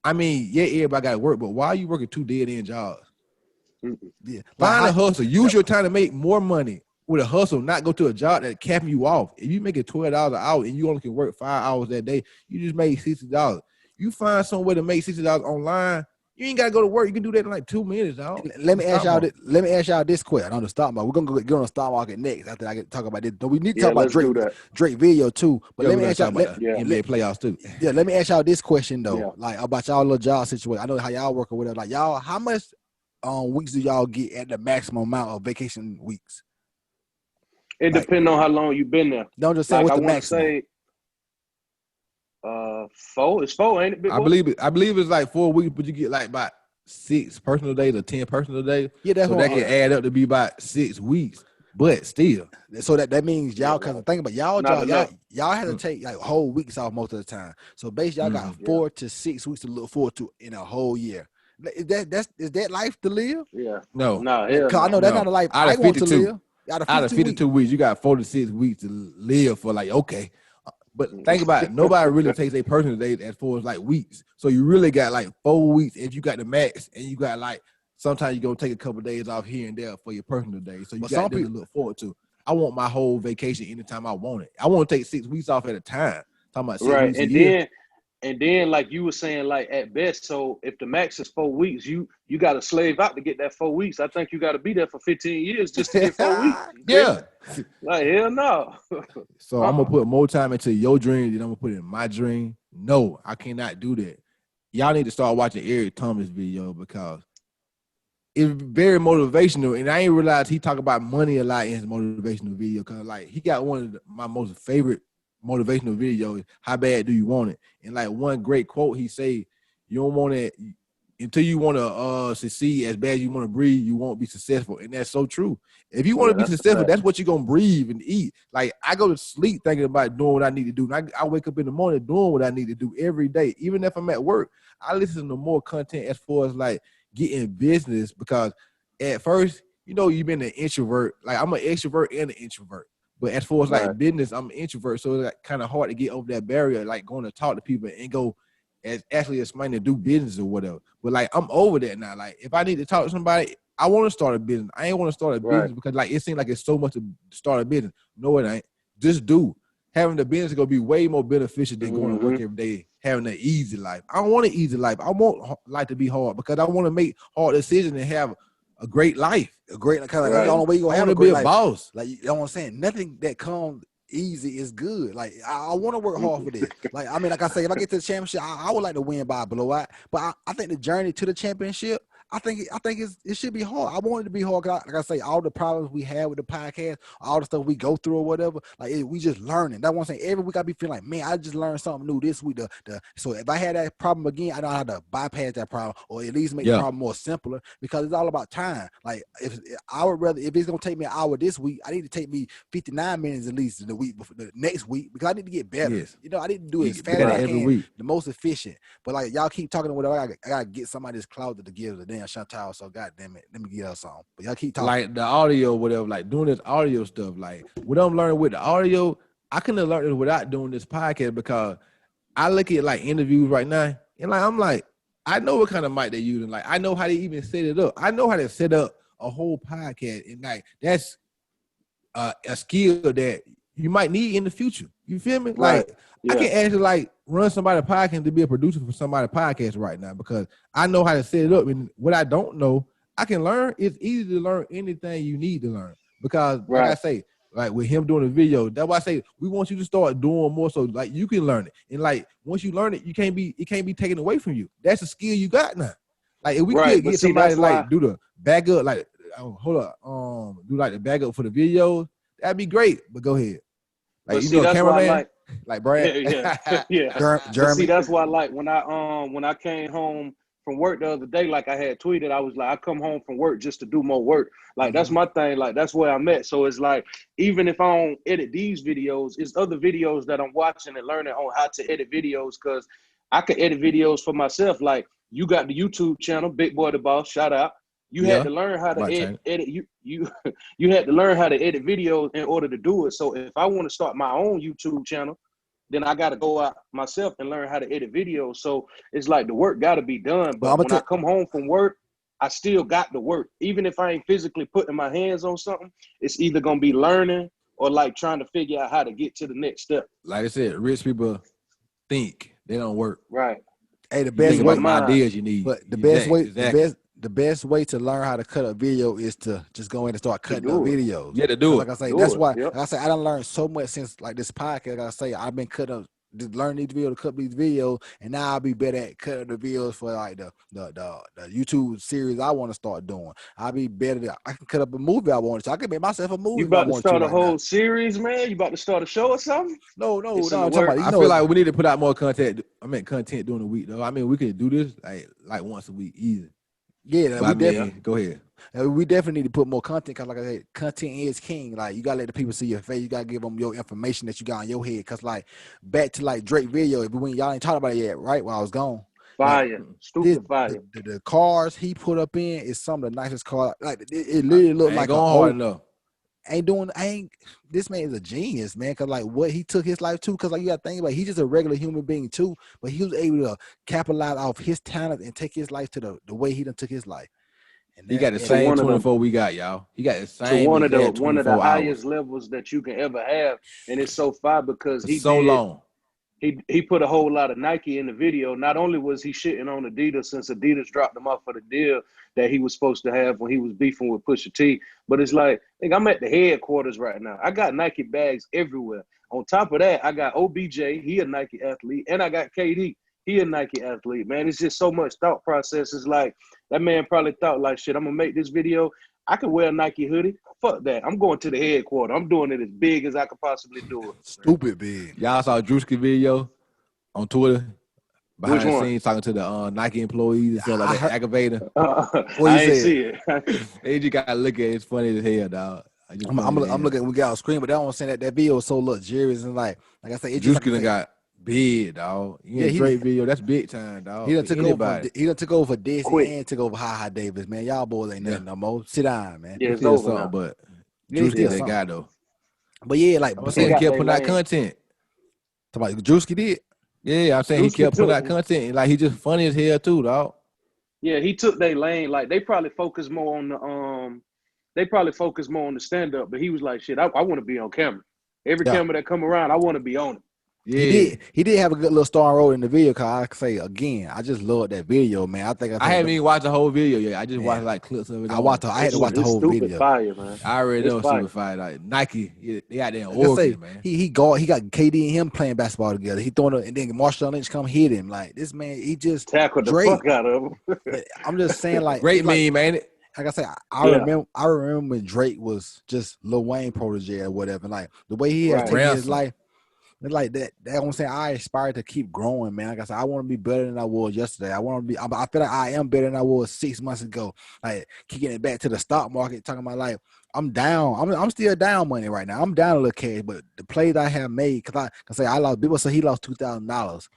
I mean, yeah, everybody got to work, but why are you working 2 dead-end jobs? Yeah. Find a hustle. Use your time to make more money with a hustle, not go to a job that's capping you off. If you make it $12 an hour and you only can work 5 hours that day, you just made $60. You find some way to make $60 online, you ain't gotta go to work. You can do that in like 2 minutes, dog. Let me ask y'all this question on the stock market. We're gonna get on the stock market next after I get to talk about this. We need to talk about Drake video too. But let me ask y'all NBA playoffs too. Yeah, let me ask y'all this question though. Like about y'all little job situation. I know how y'all work or whatever. Like y'all, how much weeks do y'all get at the maximum amount of vacation weeks? It depends on how long you've been there. Don't just say like, what's the maximum. 4. It's 4, ain't it? Big I believe it's like 4 weeks, but you get like about 6 personal days or 10 personal days. Yeah, that's so that can add up to be about 6 weeks. But still, so that means y'all kind of think about y'all have to take like whole weeks off most of the time. So basically, y'all got 4 to 6 weeks to look forward to in a whole year. Is that life to live? Yeah. No. Because I know that's not a life I want to live. Out of 52 weeks, you got 4 to 6 weeks to live for. Like, okay. But think about it. Nobody really takes a personal day as far as like weeks. So you really got like 4 weeks if you got the max, and you got like sometimes you're gonna take a couple of days off here and there for your personal day. So you got to look forward to. I want my whole vacation anytime I want it. I want to take 6 weeks off at a time. Talking about 6 weeks a year. And then, like you were saying, like at best, so if the max is 4 weeks, you got to slave out to get that 4 weeks. I think you got to be there for 15 years just to get 4 weeks. Yeah. Like, hell no. So I'm gonna put more time into your dream than I'm gonna put in my dream. No, I cannot do that. Y'all need to start watching Eric Thomas video because it's very motivational. And I ain't realized he talk about money a lot in his motivational video because like he got one of my most favorite motivational videos. How bad do you want it? And like one great quote, he say, "You don't want it until you want to succeed as bad as you want to breathe. You won't be successful." And that's so true. If you want to be successful, that's what you're gonna breathe and eat. Like I go to sleep thinking about doing what I need to do. And I wake up in the morning doing what I need to do every day. Even if I'm at work, I listen to more content as far as like getting business because at first, you know, you've been an introvert. Like I'm an extrovert and an introvert. But as far as like business, I'm an introvert, so it's like kind of hard to get over that barrier, like going to talk to people and go as actually explain to do business or whatever. But like I'm over that now. Like if I need to talk to somebody, I want to start a business. I ain't want to start a business because like it seems like it's so much to start a business. No, it ain't. Just do. Having the business is gonna be way more beneficial than going to work every day, having an easy life. I don't want an easy life. I want life to be hard because I want to make hard decisions and have a great life. A great kind of like, the only way you gonna have a great life. Boss. Like you know what I'm saying? Nothing that comes easy is good. Like I want to work hard for this. Like I mean, like I say, if I get to the championship, I would like to win by a blowout. But I think the journey to the championship, I think it should be hard. I want it to be hard. Like I say, all the problems we have with the podcast, all the stuff we go through or whatever, like we just learning. That's what I'm saying. Every week I be feeling like, man, I just learned something new this week. So if I had that problem again, I know how to bypass that problem or at least make the problem more simpler because it's all about time. Like if I would rather, if it's gonna take me an hour this week, I need to take me 59 minutes at least the week before the next week because I need to get better. Yes. You know, I need to do it as fast as I can, week. The most efficient. But like y'all keep talking to whatever, I gotta get somebody that's clouded to give the damn Chantal. So God damn it, let me get us on. But y'all keep talking. Like the audio, whatever, like doing this audio stuff. Like what I'm learning with the audio, I couldn't have learned it without doing this podcast because I look at like interviews right now and like I'm like, I know what kind of mic they're using. Like I know how they even set it up. I know how to set up a whole podcast, and like that's a skill that you might need in the future. You feel me? Like I can actually like run somebody's podcast to be a producer for somebody's podcast right now because I know how to set it up. And what I don't know, I can learn. It's easy to learn anything you need to learn because, like I say, like with him doing a video, that's why I say we want you to start doing more so like you can learn it. And like once you learn it, it can't be taken away from you. That's a skill you got now. Like if we could get somebody like do the backup, like do like the backup for the videos, that'd be great. But go ahead. Like but you see, know, cameraman, like Brad. Yeah. See, that's why like when I came home from work the other day, like I had tweeted, I was like, I come home from work just to do more work. Like that's my thing. Like that's where I'm at. So it's like, even if I don't edit these videos, it's other videos that I'm watching and learning on how to edit videos because I can edit videos for myself. Like you got the YouTube channel, Big Boy the Boss, shout out. You had to learn how to edit. You had to learn how to edit videos in order to do it. So if I want to start my own YouTube channel, then I got to go out myself and learn how to edit videos. So it's like the work got to be done. But when I come home from work, I still got to work. Even if I ain't physically putting my hands on something, it's either going to be learning or like trying to figure out how to get to the next step. Like I said, rich people think, they don't work. Right. Hey, the best way, ideas you need. But the best way to learn how to cut a video is to just go in and start cutting up videos. Yeah, to do it. Like I say, that's why like I say I done learned so much since like this podcast. Like I say, I've been cutting up, just learning these videos to cut these videos, and now I'll be better at cutting the videos for like the YouTube series I want to start doing. I'll be better. I can cut up a movie I want to. So I can make myself a movie. You about to start a whole series, man? You about to start a show or something? No. I feel like we need to put out more content. Content during the week though. I mean, we could do this like once a week, easy. Yeah, we definitely go ahead. We definitely need to put more content because, like I said, content is king. Like you gotta let the people see your face. You gotta give them your information that you got in your head. Cause like back to like Drake video, when y'all ain't talking about it yet, right? While I was gone, fire, like, stupid fire. The cars he put up in is some of the nicest cars. Like it literally looked like hard enough. This man is a genius, man. Cause like what he took his life to, cause like you gotta think about it, he's just a regular human being too, but he was able to capitalize off his talent and take his life to the way he done took his life. And he got the same 24 we got, y'all. He got the same. To one of the highest levels that you can ever have, and it's so far because he so long. he put a whole lot of Nike in the video. Not only was he shitting on Adidas since Adidas dropped him off for the deal that he was supposed to have when he was beefing with Pusha T, but it's like, I'm at the headquarters right now. I got Nike bags everywhere. On top of that, I got OBJ, he a Nike athlete, and I got KD, he a Nike athlete, man. It's just so much thought process. It's like, that man probably thought like, shit, I'm going to make this video. I can wear a Nike hoodie. Fuck that. I'm going to the headquarters. I'm doing it as big as I could possibly do it. Stupid big. Y'all saw Drewski video on Twitter behind Which the one? scenes talking to the Nike employees and stuff like that. Aggravator. I ain't see it. They just gotta look at it. It's funny as hell, dog. I'm looking. We got on screen, but that don't saying that video is so luxurious and like I said, it just Drewski got big, dog. Yeah, Drake video. That's big time, dog. He done took over. He done took over for Desi Quick. and took over Ha Davis, man. Y'all boys ain't nothing no more. Sit down, man. Yeah, it's Still over something, now. but Yeah, Drewski still that something. guy though. But yeah, like I'm He saying he got kept they putting out lane. content. somebody Drewski did. Yeah, I'm saying he Drewski kept putting out took- content. Like he just funny as hell too, dog. Yeah, he took their lane. Like they probably focus more on the stand up, but he was like, shit, I want to be on camera. Every Yeah. camera that come around, I want to be on it. Yeah, He did have a good little star role in the video. Cause I can say again, I just love that video, man. I think I haven't even watched the whole video yet. I just Yeah. watched like clips of it. I watched. I had to watch the It's whole stupid video. fire, man. I already It's know fire. super fight. Like Nike, they out there in Let's say Oregon, man. he got KD and him playing basketball together. He throwing it, and then Marshawn Lynch come hit him. Like this man, he just Tackled the Drake. fuck out of him. I'm just saying, like Great like, meme, ain't it? Like I said, Yeah. I remember when Drake was just Lil Wayne protege or whatever. Like the way he has Right. taken his Ransom. life, it's like that. That I'm saying, I aspire to keep growing, man. Like I said, I want to be better than I was yesterday. I want to be. I feel like I am better than I was 6 months ago. Like kicking it back to the stock market, talking about like I'm down. I'm still down money right now. I'm down a little cash, but the plays I have made, cause I can say I lost. People say he lost $2,000,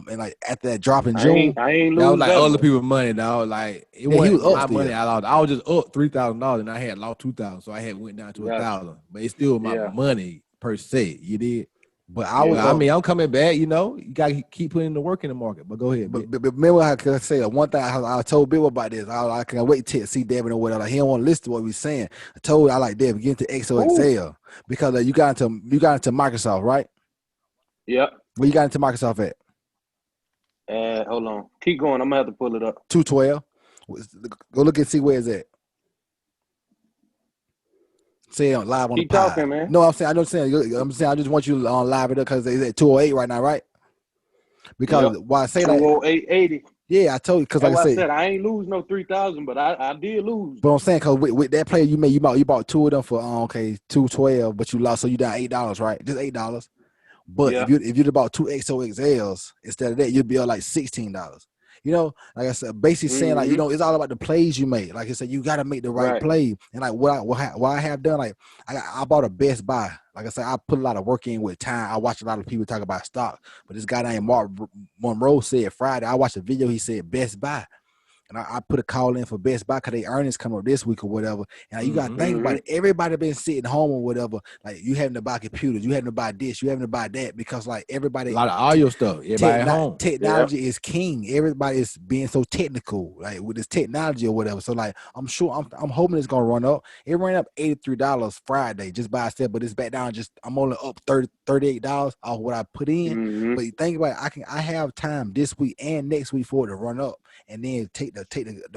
and like after that drop in I June. ain't That lose was like that other much. people's money, dog. Like it he wasn't was my up money. still. I lost. I was just up $3,000, and I had lost $2,000, so I had went down to Gotcha. $1,000. But it's still my Yeah. money per se. You did. But I was. Yeah. I mean, I'm coming back. You know, you gotta keep putting the work in the market. But go ahead. But remember, I could say one thing. I told Bill about this. I can't wait to see Devin or whatever. Like, he don't want to listen to what we saying. I told I like Devin get into XOXL because you got into Microsoft, right? Yep. Where you got into Microsoft at? Hold on. Keep going. I'm gonna have to pull it up. 212. Go look and see where it's at. Say it live on Keep the pod. talking, man. No, I'm saying I just want you on live it up because it's at 208 right now, right? Because why I say that? 208.80. Yeah, I told you because like That's I why I said. said I ain't lose no 3,000, but I did lose. But I'm saying because with that player you made, you bought two of them for $212, but you lost, so you down $8, right? Just $8. But Yeah. if you'd bought two XOXLs instead of that, you'd be up like $16. You know, like I said, basically saying like, you know, it's all about the plays you make. Like I said, you got to make the right play. And like what I have done, like I bought a Best Buy. Like I said, I put a lot of work in with time. I watch a lot of people talk about stock, but this guy named Mark Monroe said Friday, I watched a video. He said Best Buy. And I put a call in for Best Buy because they earnings come up this week or whatever. And you got to think about it. Everybody been sitting home or whatever. Like you having to buy computers, you having to buy this, you having to buy that because like everybody. A lot of audio stuff. Everybody at home. Technology is king. Everybody is being so technical, like with this technology or whatever. So like I'm hoping it's gonna run up. It ran up $83 Friday just by itself, but it's back down. I'm only up $38 off what I put in. But you think about it, I have time this week and next week for it to run up and then take the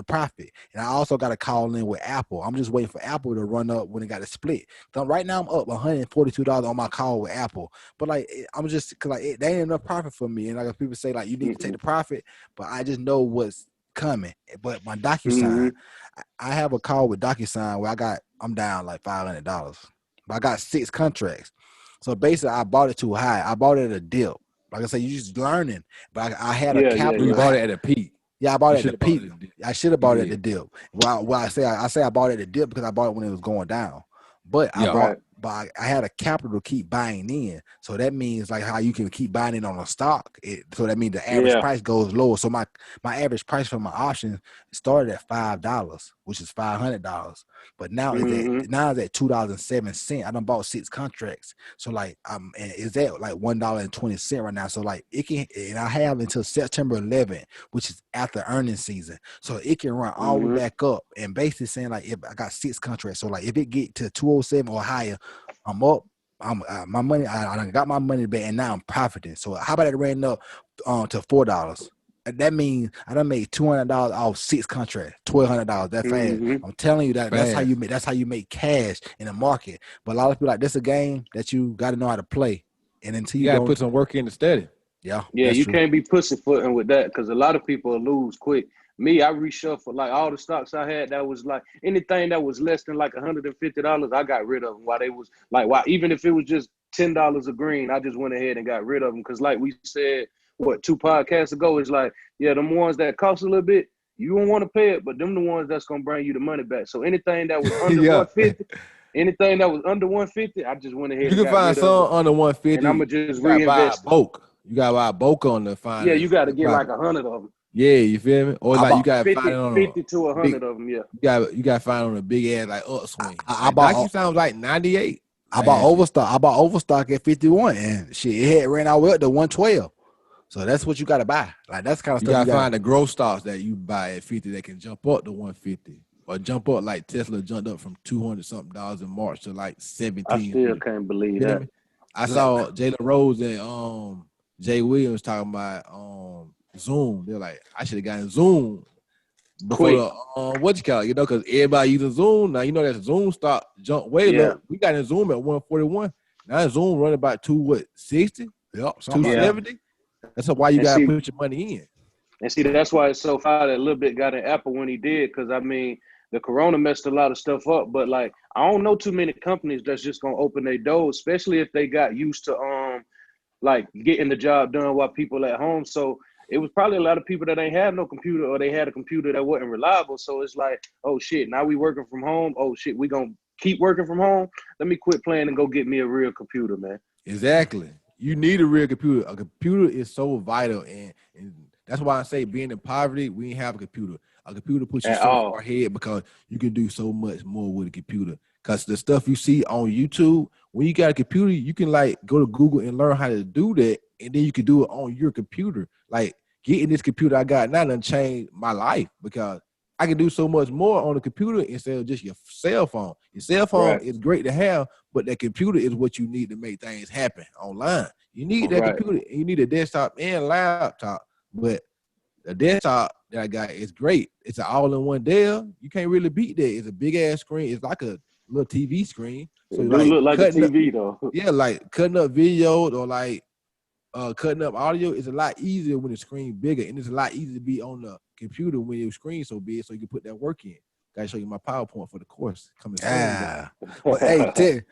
profit. And I also got to call in with Apple. I'm just waiting for Apple to run up when it got a split. So right now I'm up $142 on my call with Apple. But like I'm just because like they ain't enough profit for me. And like people say like you need to take the profit, but I just know what's coming. But my DocuSign, I have a call with DocuSign where I'm down like $500. But I got 6 contracts. So basically I bought it too high. I bought it at a dip. Like I said, you're just learning. But I had a capital. You bought it at a peak. Yeah, I bought it at the peak. I should have bought it at the dip. Well, I say I bought it at the dip because I bought it when it was going down. But I had a capital to keep buying in. So that means like how you can keep buying in on a stock. So that means the average price goes lower. So my average price for my option started at $5, which is $500. But now it's at $2.07. I done bought 6 contracts. So like and it's at like $1.20 right now. So like it can, and I have until September 11th, which is after earnings season. So it can run all the way back up. And basically saying like if I got 6 contracts. So like if it get to 207 or higher, I'm up. my money. I got my money back, and now I'm profiting. So how about it ran up to $4? That means I done made $200 off 6 contracts, $1,200. That fast. Mm-hmm. I'm telling you that Fast. that's how you make cash in the market. But a lot of people like this a game that you got to know how to play, and until You you gotta don't, put some work in to study. yeah, Yeah, you true. can't be pussyfooting with that because a lot of people will lose quick. Me, I reshuffled like all the stocks I had that was like anything that was less than like $150, I got rid of them while they was like even if it was just $10 a green, I just went ahead and got rid of them because like we said, 2 podcasts ago, it's like, yeah, them ones that cost a little bit, you don't want to pay it, but them the ones that's gonna bring you the money back. So anything that was under Yeah. 150, anything that was under 150, I just went ahead You and can got find rid of some it. under 150. And I'ma just you gotta buy reinvest a it. bulk. You gotta buy a bulk on the find. Yeah, you got to the get like profit. 100 of them. Yeah, you feel me? Or I like you bought gotta 50, find it on 50 to 100 big, of them, yeah. you gotta find it on a big ass like upswing. I Like, bought Nike sounds like 98. I bought last year. Overstock. I bought Overstock at 51, and shit, it had ran all the way up to 112. So that's what you got to buy. Like that's the kind of You stuff gotta find the growth stocks that you buy at 50 that can jump up to 150. Or jump up like Tesla jumped up from $200 something in March to like 17. I still can't believe You know that. what I mean? I saw Jalen Rose and Jay Williams talking about Zoom. They're like, I should have gotten Zoom before Quick. the what you call it, because everybody using Zoom now. You know that Zoom stock jumped way Yeah. low. We got in Zoom at 141. Now Zoom running about 260, Yep, something like that. 270. That's why you And gotta see- put your money in. And see, that's why it's so far that a little bit got an Apple when he did, because I mean, the corona messed a lot of stuff up. But like, I don't know too many companies that's just gonna open their doors, especially if they got used to like getting the job done while people at home. So it was probably a lot of people that ain't had no computer, or they had a computer that wasn't reliable. So it's like, oh shit, now we working from home. Oh shit, we gonna keep working from home. Let me quit playing and go get me a real computer, man. Exactly. You need a real computer. A computer is so vital, and that's why I say being in poverty, we ain't have a computer. A computer puts you At so all. far ahead because you can do so much more with a computer. Because the stuff you see on YouTube, when you got a computer, you can like go to Google and learn how to do that, and then you can do it on your computer. Like getting this computer I got now done changed my life because I can do so much more on the computer instead of just your cell phone. Your cell phone Right. is great to have, but that computer is what you need to make things happen online. You need that Right. computer, and you need a desktop and laptop. But the desktop that I got is great. It's an all-in-one Dell. You can't really beat that. It's a big ass screen. It's like a little TV screen. It So do look like a cutting up- TV though. yeah, like cutting up videos or like cutting up audio is a lot easier when the screen bigger, and it's a lot easier to be on the computer when your screen's so big, so you can put that work in. Gotta show you my PowerPoint for the course coming soon. Yeah. Well, hey, Ted,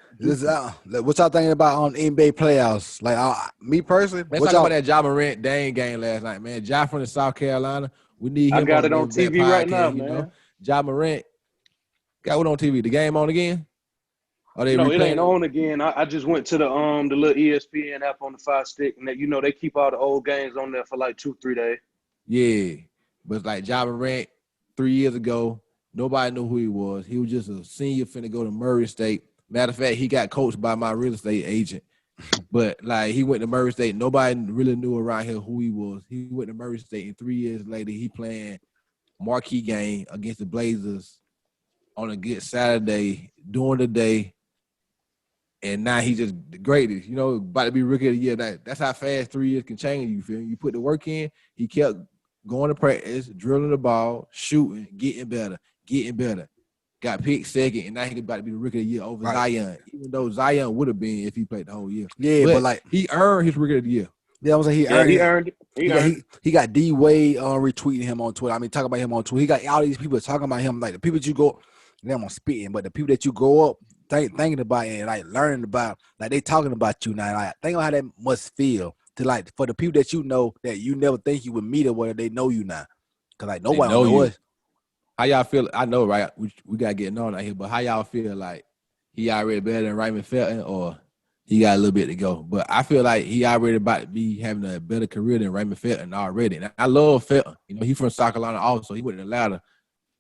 what y'all thinking about on NBA playoffs? Like me personally, Let's what talk y'all? about that Ja Morant Dame game last night, man. Ja from the South Carolina. We need him. I got it on the TV Back right Podcast, now, you know? man. Ja Morant got what on TV? The game on again? Are they No, it replaying ain't on again. I just went to the little ESPN app on the Fire Stick, and they keep all the old games on there for like 2-3 days. Yeah, but like Ja Morant 3 years ago, nobody knew who he was. He was just a senior finna go to Murray State. Matter of fact, he got coached by my real estate agent. But like he went to Murray State. Nobody really knew around here who he was. He went to Murray State, and 3 years later, he playing marquee game against the Blazers on a good Saturday during the day. And now he just the greatest, about to be rookie of the year. That's how fast 3 years can change you. Feel me? You put the work in. He kept going to practice, drilling the ball, shooting, getting better. Got picked second, and now he's about to be the rookie of the year over Right. Zion. Even though Zion would have been if he played the whole year. Yeah, but like he earned his rookie of the year. yeah, I was like he Yeah, earned he it. earned it. Yeah, he got D Wade retweeting him on Twitter. I mean, talking about him on Twitter. He got all these people talking about him, like the people that you go, them on spitting, but the people that you grow up thinking about and like learning about, like they talking about you now. Like think about how that must feel to like for the people that you know that you never think you would meet or whether they know you now. Cause like nobody know know you. us. How y'all feel? I know, right? We got getting on out here, but how y'all feel like he already better than Raymond Felton, or he got a little bit to go? But I feel like he already about to be having a better career than Raymond Felton already. And I love Felton. He from South Carolina also. He went to Atlanta,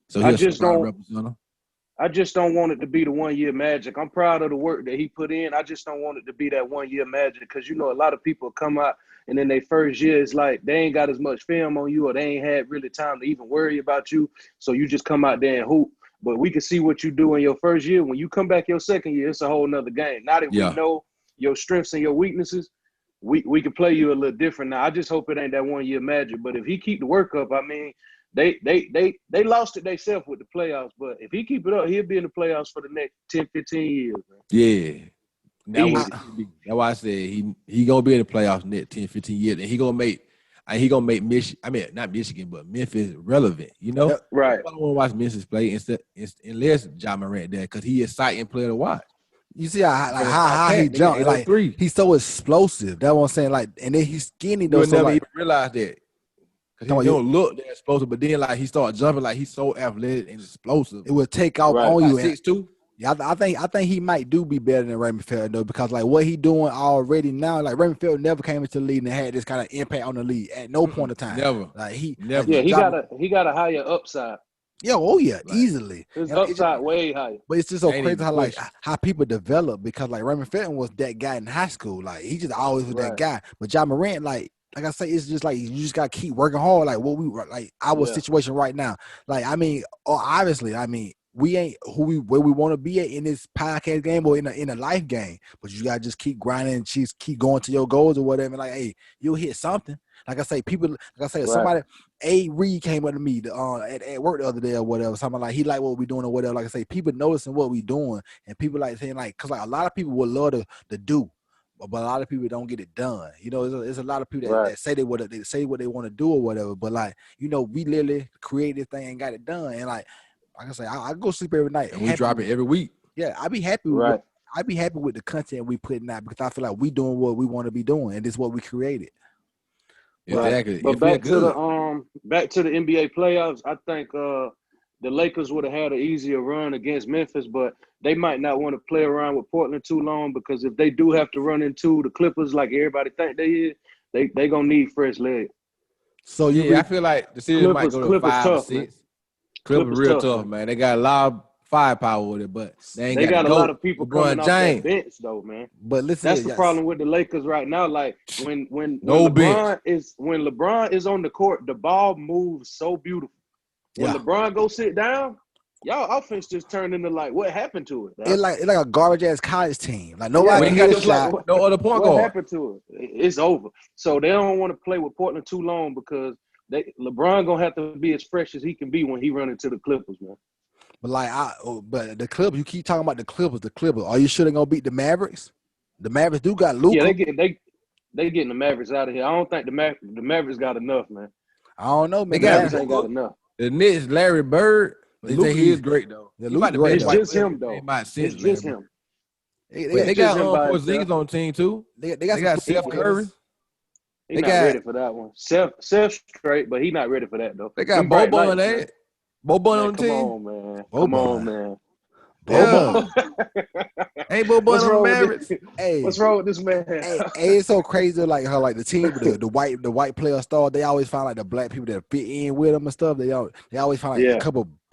so I he'll just surprise don't- represent him. I just don't want it to be the 1 year magic. I'm proud of the work that he put in. I just don't want it to be that 1 year magic because a lot of people come out and in their first year it's like they ain't got as much film on you or they ain't had really time to even worry about you. So you just come out there and hoop. But we can see what you do in your first year. When you come back your second year, it's a whole nother game. Now that Yeah. we know your strengths and your weaknesses, we can play you a little different. Now, I just hope it ain't that 1 year magic. But if he keep the work up, I mean, they lost it themselves with the playoffs. But if he keep it up, he'll be in the playoffs for the next 10, 15 years. Man. Yeah. That's why I said he gonna be in the playoffs next 10, 15 years, and he gonna make Michigan. I mean, not Michigan, but Memphis relevant. You know, right? I don't want to watch Memphis play unless Ja Morant there, because he exciting player to watch. You see how he jumped, like he's so explosive. That's what I'm saying. Like, and then he's skinny though. You'll so never like, even realize that. Because he don't look that explosive, but then like he started jumping, like he's so athletic and explosive. It will take off on you. 6'2". Yeah, I think he might be better than Raymond Felton though, because like what he doing already now, like Raymond Felton never came into the league and had this kind of impact on the league at no point of time. Never. Like he never. Yeah, he got a higher upside. Yeah, like, easily. His upside way higher. But it's just so crazy how people develop, because like Raymond Felton was that guy in high school. Like he just always was that guy. But Ja Morant, like I say, it's just like you just gotta keep working hard. Like our situation right now. Like I mean, obviously, I mean, we ain't where we want to be at in this podcast game or in a life game. But you gotta just keep grinding and just keep going to your goals or whatever. Like, hey, you'll hit something. Like I say, somebody, A. Reed came up to me at work the other day or whatever. Something like he like what we doing or whatever. Like I say, people noticing what we doing, and people like saying like, cause like a lot of people would love to do, but a lot of people don't get it done. You know, there's a lot of people that say they say what they want to do or whatever. But like, you know, we literally created this thing and got it done. And like I say, I go sleep every night. And we drop it every week. Yeah, I be happy with the content we putting out, because I feel like we doing what we want to be doing, and this is what we created. Exactly. But back to the NBA playoffs, I think the Lakers would have had an easier run against Memphis, but they might not want to play around with Portland too long, because if they do have to run into the Clippers like everybody think they is, they gonna need fresh legs. So I feel like the series might go to 5 or 6. Clippers real tough, man. They got a lot of firepower with it, but they got a lot of people coming off that bench though, man. But listen, that's the problem with the Lakers right now. Like when LeBron is on the court, the ball moves so beautiful. When LeBron go sit down, y'all offense just turned into like, what happened to it? It's like a garbage ass college team. Like nobody can hit a shot. No other point guard. What happened to it? It's over. So they don't want to play with Portland too long, because LeBron gonna have to be as fresh as he can be when he run into the Clippers, man. But but the Clippers, you keep talking about the Clippers. Are you sure they're gonna beat the Mavericks? The Mavericks do got Luka. Yeah, they getting the Mavericks out of here. I don't think the Mavericks got enough, man. I don't know, man. The Mavericks ain't got enough. The Knicks, Larry Bird, they say he is great though. It's just him though. It's just him. They got Porzingis on the team too. They got Seth Curry. He's not ready for that one. Seth straight, but he's not ready for that though. They got Boban on that. Boban on the team. Come on, man. Yeah. Hey, Boban on the Mavericks. Hey, what's wrong with this man? Hey, it's so crazy. Like how like the team, the white player star, they always find like the black people that fit in with them and stuff. They always find like a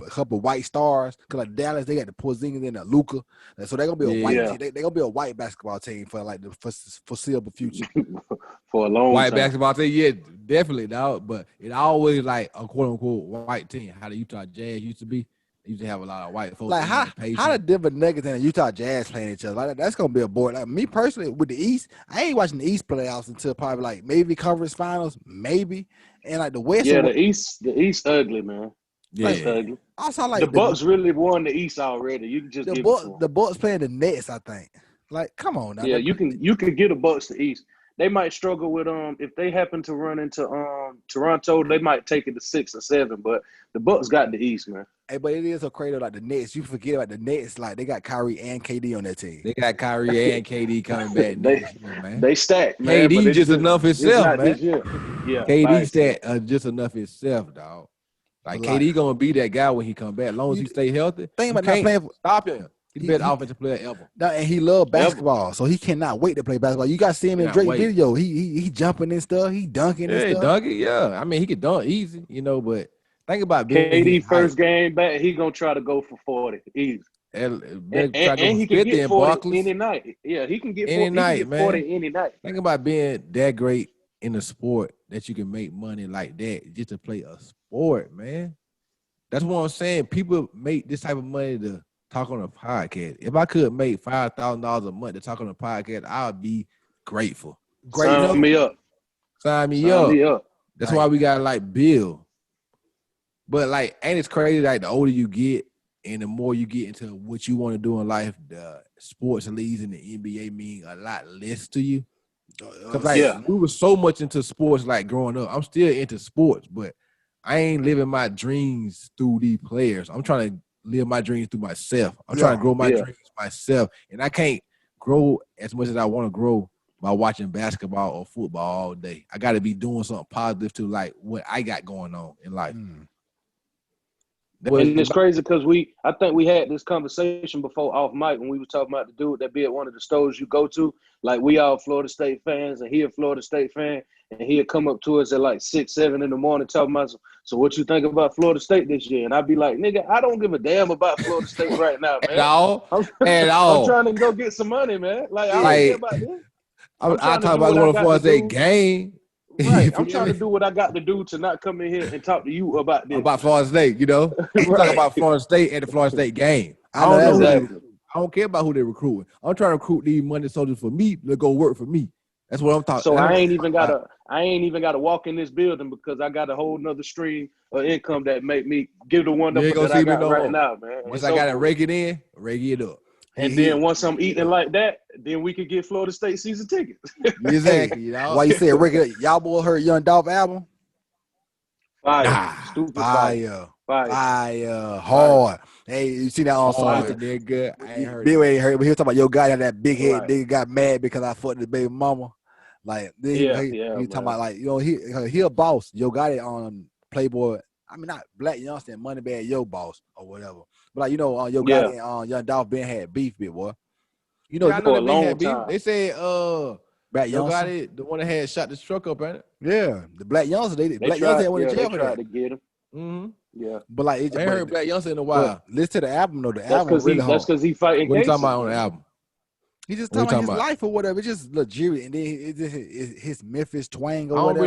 couple white stars. Cause like Dallas, they got the Porzingis and the Luka. So they're gonna be a white. Team. They're gonna be a white basketball team for like the foreseeable future. For a long white time. Basketball team, yeah, definitely, dog. But it always like a quote unquote white team. How the Utah Jazz used to be. They used to have a lot of white folks. Like how the Denver Nuggets and the Utah Jazz playing each other. Like that's gonna be a board. Like me personally, with the East, I ain't watching the East playoffs until probably like maybe conference finals, maybe. And like the West. Yeah, the East ugly, man. Yeah, that's ugly. Also, like the Bucks really won the East already. You can just the Bucks playing the Nets, I think. Like, come on now. Yeah, you can get the Bucks the East. They might struggle with if they happen to run into Toronto, they might take it to 6 or 7. But the Bucks got the East, man. Hey, but it is so crazy like the Nets. You forget about the Nets. Like they got Kyrie and KD on that team. They got Kyrie and KD coming back. Man. They stacked, man. KD just enough itself, man. Yeah, KD stat just enough itself, dog. Like KD gonna be that guy when he come back. As long as he stay healthy, think about not playing. Stop him. He's the best offensive player ever. No, and he loved basketball, so he cannot wait to play basketball. You got to see him in Drake video. He jumping and stuff. He dunking and stuff. Dunking, yeah. I mean, he could dunk easy, but think about being KD first game back. He gonna try to go for 40 easy. And he can get 40 any night. Yeah, he can get 40 any night, man. 40 any night. Think about being that great in a sport that you can make money like that just to play a sport, man. That's what I'm saying. People make this type of money to talk on a podcast. If I could make $5,000 a month to talk on a podcast, I would be grateful. Sign me up. Sign me up. That's why we got like Bill. But like, ain't it crazy? Like the older you get, and the more you get into what you want to do in life, the sports leagues and the NBA mean a lot less to you. Cause like we were so much into sports like growing up. I'm still into sports, but I ain't living my dreams through these players. I'm trying to live my dreams through myself. I'm trying to grow my dreams myself, and I can't grow as much as I want to grow by watching basketball or football all day. I got to be doing something positive to like what I got going on in life. And it's crazy because I think we had this conversation before off mic when we were talking about the dude that be at one of the stores you go to. Like, we all Florida State fans, and he a Florida State fan, and he'd come up to us at like 6, 7 in the morning talking about, so what you think about Florida State this year? And I'd be like, nigga, I don't give a damn about Florida State right now, man. I'm trying to go get some money, man. Like, I don't care about this. I talk about going to Florida State game. Right, I'm trying to do what I got to do to not come in here and talk to you about this. About Florida State, you know? You talk about Florida State at the Florida State game. I don't care about who they're recruiting. I'm trying to recruit these money soldiers for me to go work for me. That's what I'm talking. So I ain't even gotta walk in this building because I got a whole nother stream of income that make me give the one number that I got right now, man. Once I gotta rake it up. And then once I'm eating like that, then we could get Florida State season tickets. Exactly. You know? Why you said regular? Y'all boy heard Young Dolph album? Fire. Stupid fire. Hard. Hey, you see that on song? They're good. I ain't heard Big ain't heard, but he was talking about your guy had that big head. Nigga got mad because I fucked his baby mama. Like, he talking about like, you know, he a boss. Yo got it on Playboy. I mean, not Black Youngster and Moneybag Yo Boss or whatever. But like, you know, Yo got it, Young Dolph Ben had beef, bit boy. You know, I know they had beef. They said Black Youngster got it, the one that had shot the truck up, ain't it? Yeah, the Black Youngster. Black Youngster went to jail for that. To get him. Mm-hmm. Yeah, but like, I ain't heard Black Youngster in a while. Listen to the album though. The album really hard. That's because he fighting. What are you talking about on the album? He just talking about his life or whatever. It's just legit, and then it's his Memphis twang or whatever.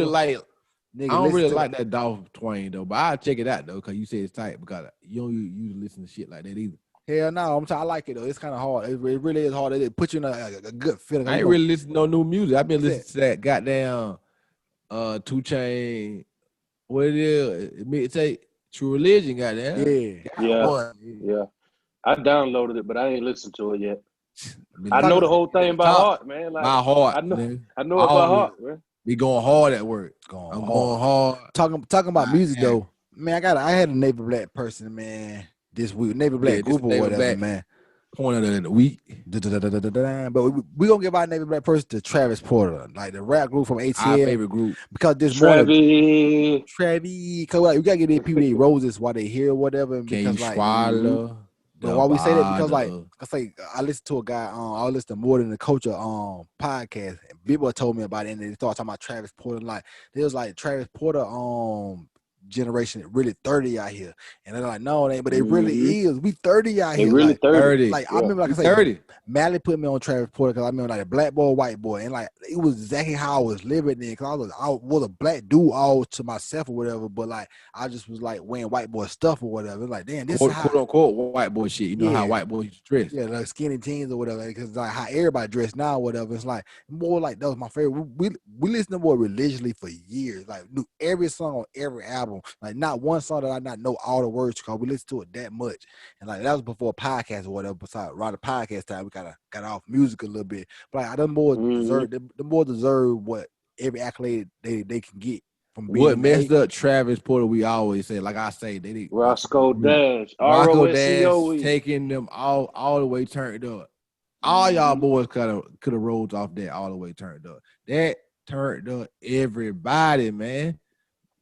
I don't really like that Dolph twang though, but I'll check it out though because you say it's tight because you don't usually listen to shit like that either. Hell no, I like it though. It's kind of hard. It really is hard. It puts you in a good feeling. I ain't really listening to no new music. I've been listening to that goddamn 2 Chainz. What it is? Mixtape True Religion. Goddamn. Yeah. I downloaded it, but I ain't listened to it yet. I know the whole thing by heart, man. Like, by heart. I know it by heart, man. We going hard at work. I'm going hard. Talking about music though, man. I had a Neighbor Black person, man. This week, Neighbor Black group or whatever, man. Point of the week. But we gonna give our Neighbor Black person to Travis Porter, like the rap group from ATL. Our favorite group. Because this morning, Travis, cause you gotta get these people their roses while they hear whatever. Can because, you swallow? But why we say that? Because I listened to a guy I listened to More Than the Culture podcast, and people told me about it, and they started talking about Travis Porter. Like, there was like Travis Porter generation really 30 out here, and they're like, no, it ain't, but it really is. We 30 out here. Really like, 30. Like, I remember, like I said, 30. Mally put me on Travis Porter because I remember like a black boy, white boy, and like it was exactly how I was living then. Because I was a black dude all to myself or whatever, but like I just was like wearing white boy stuff or whatever. It's like, damn, this is quote unquote white boy shit. You know how white boys dress. Yeah, like skinny jeans or whatever. Because like how everybody dress now or whatever. It's like more like that was my favorite. We listened to more religiously for years. Like knew every song on every album. Like not one song that I not know all the words because we listened to it that much. And like that was before podcast or whatever. Besides around the podcast time, we got off music a little bit. But like, the more deserve what every accolade they can get from being what messed up Travis Porter. We always say, like I say, they Roscoe Dash, taking them all the way turned up. All y'all boys could have rolled off that all the way turned up. That turned up everybody, man.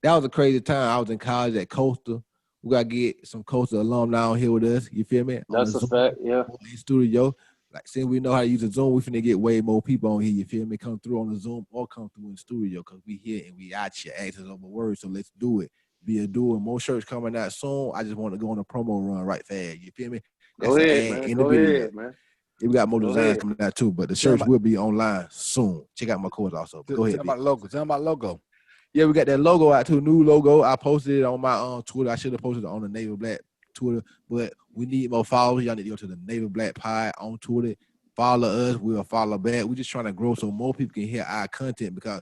That was a crazy time. I was in college at Coastal. We gotta get some Coastal alumni on here with us. You feel me? That's a fact, yeah. In studio. Like, since we know how to use a Zoom, we finna get way more people on here, you feel me? Come through on the Zoom or come through in the studio because we here and we out here acting over words, so let's do it. Be a doer. More shirts coming out soon. I just want to go on a promo run right fast, you feel me? Go ahead, man. We got more designs coming out too, but the shirts will be online soon. Check out my course also. Go ahead. Tell about logo. Yeah, we got that logo out too, new logo. I posted it on my Twitter. I should have posted it on the Neighbor Black Twitter, but we need more followers. Y'all need to go to the Native Black Pod on Twitter. Follow us. We'll follow back. We're just trying to grow so more people can hear our content, because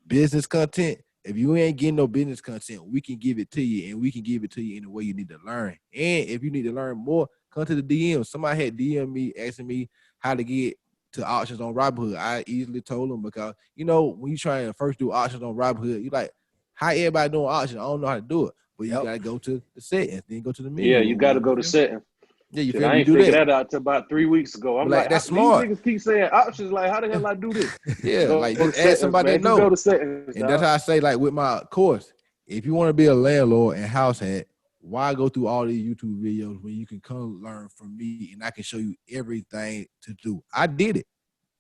business content, if you ain't getting no business content, we can give it to you, and we can give it to you in the way you need to learn. And if you need to learn more, come to the DM. Somebody had DM me asking me how to get to auctions on Robinhood. I easily told them, because, you know, when you try to first do auctions on Robinhood, you like, how everybody doing auctions? I don't know how to do it. But you got to go to the settings, then go to the menu. Yeah, you got to go to settings. Yeah, you Shit, feel I me? ain't Do figured that. that out till about 3 weeks ago. I'm like, that's smart. These niggas keep saying options. Like, how the hell I do this? Yeah, Go like to just ask settings, somebody man. that Just know. go to settings, And dog. that's how I say, like, with my course, if you want to be a landlord and house hat, why go through all these YouTube videos when you can come learn from me and I can show you everything to do? I did it.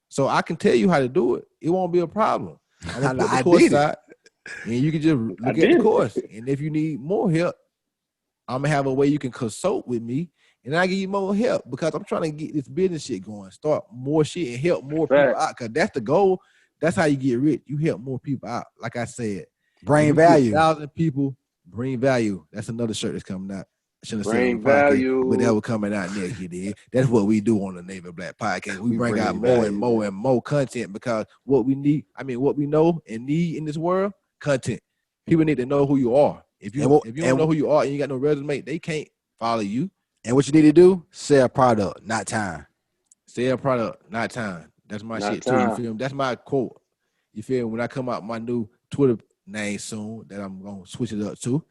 So I can tell you how to do it. It won't be a problem. I'm going to put the course out, and you can just look at the course. And if you need more help, I'm going to have a way you can consult with me, and I give you more help, because I'm trying to get this business shit going, start more shit and help more people out, because that's the goal. That's how you get rich. You help more people out. Like I said, bring value. 1,000 people bring value. That's another shirt that's coming out. I shouldn't have said Bring on the podcast, value. but that was coming out next year. That's what we do on the Native Black Podcast. We bring out more and more and more content, because what we need, what we know and need in this world, content. People need to know who you are. If you don't know who you are and you got no resume, they can't follow you. And what you need to do, sell product, not time. Sell product, not time. That's my shit too. You feel me? That's my quote. You feel me? When I come out my new Twitter name soon, that I'm gonna switch it up to,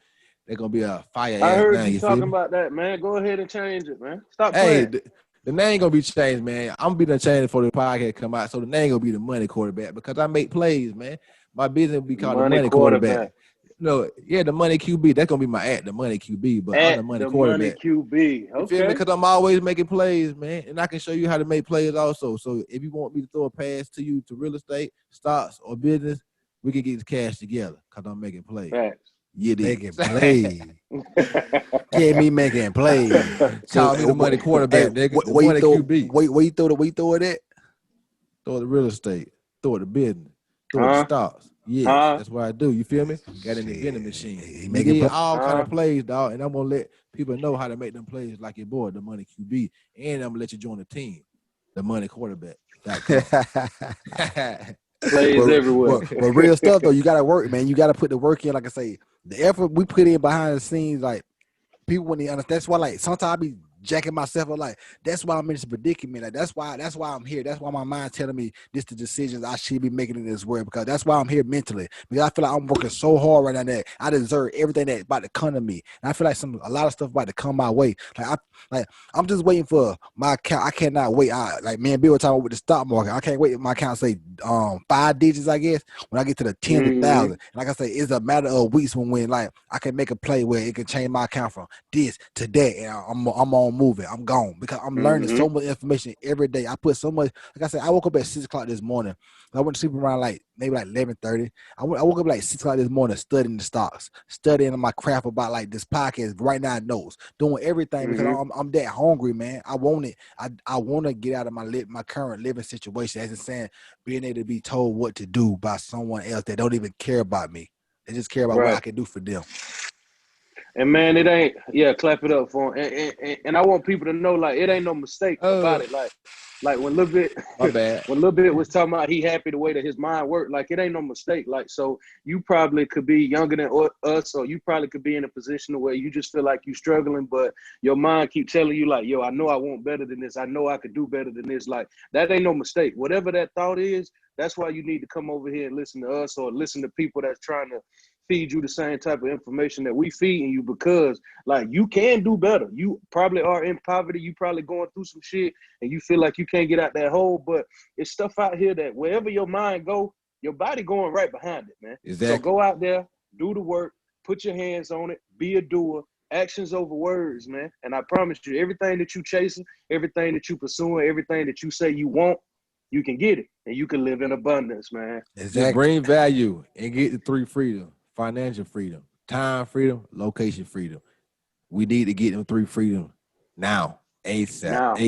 they're gonna be a fire ass name. I heard you talking about that, man. Go ahead and change it, man. Stop playing. The name gonna be changed, man. I'm gonna be done changing for the podcast come out, so the name gonna be the Money Quarterback, because I make plays, man. My business will be called the Money Quarterback. No, yeah, the Money QB. That's gonna be my the Money QB, but I'm the Money Quarterback. Money QB. Okay. You feel me? Because I'm always making plays, man, and I can show you how to make plays also. So if you want me to throw a pass to you to real estate, stocks, or business, we can get the cash together, because I'm making plays. Facts. Yeah, making plays. Get me making plays. Call me the Money Quarterback, nigga. The Money QB. Where you throw it at? Throw it to real estate. Throw it to business. Throw it to stocks. Yeah, that's what I do. You feel me? Got an vending machine. Making all kind of plays, dog. And I'm gonna let people know how to make them plays like your boy, the Money QB. And I'm gonna let you join the team, the Money Quarterback. Plays everywhere. But real stuff though, you gotta work, man. You gotta put the work in. Like I say, the effort we put in behind the scenes, like people when they understand. That's why, like, sometimes I be jacking myself up, like, that's why I'm in this predicament. Like, that's why I'm here. That's why my mind's telling me this the decisions I should be making in this world, because that's why I'm here mentally. Because I feel like I'm working so hard right now that I deserve everything that's about to come to me. And I feel like a lot of stuff about to come my way. I'm just waiting for my account. I cannot wait. Like me and Bill were talking with the stock market. I can't wait for my account to say 5 digits, I guess, when I get to the 10 to 1,000. Like I say, it's a matter of weeks when like I can make a play where it can change my account from this to that, and I'm on moving. I'm gone, because I'm learning so much information every day. I put so much. Like I said, I woke up at 6 o'clock this morning. I went to sleep around maybe 11:30. I woke up like 6 o'clock this morning studying the stocks, studying my craft about like this podcast, writing down notes, doing everything because I'm that hungry, man. I want it. I want to get out of my current living situation. As in saying, being able to be told what to do by someone else that don't even care about me. They just care about what I can do for them. And man, it ain't, clap it up for him. And I want people to know, like, it ain't no mistake about it. Like when Lil Bit, when Lil Bit was talking about he happy the way that his mind worked, like, it ain't no mistake. Like, so you probably could be younger than us, or you probably could be in a position where you just feel like you struggling, but your mind keep telling you, like, yo, I know I want better than this. I know I could do better than this. Like, that ain't no mistake. Whatever that thought is, that's why you need to come over here and listen to us, or listen to people that's trying to feed you the same type of information that we feeding you, because like you can do better. You probably are in poverty. You probably going through some shit and you feel like you can't get out that hole, but it's stuff out here that wherever your mind go, your body going right behind it, man. Exactly. So go out there, do the work, put your hands on it, be a doer. Actions over words, man. And I promise you, everything that you chasing, everything that you pursuing, everything that you say you want, you can get it, and you can live in abundance, man. Exactly. Just bring value and get the 3 freedom. Financial freedom, time freedom, location freedom. We need to get them 3 freedom now. ASAP.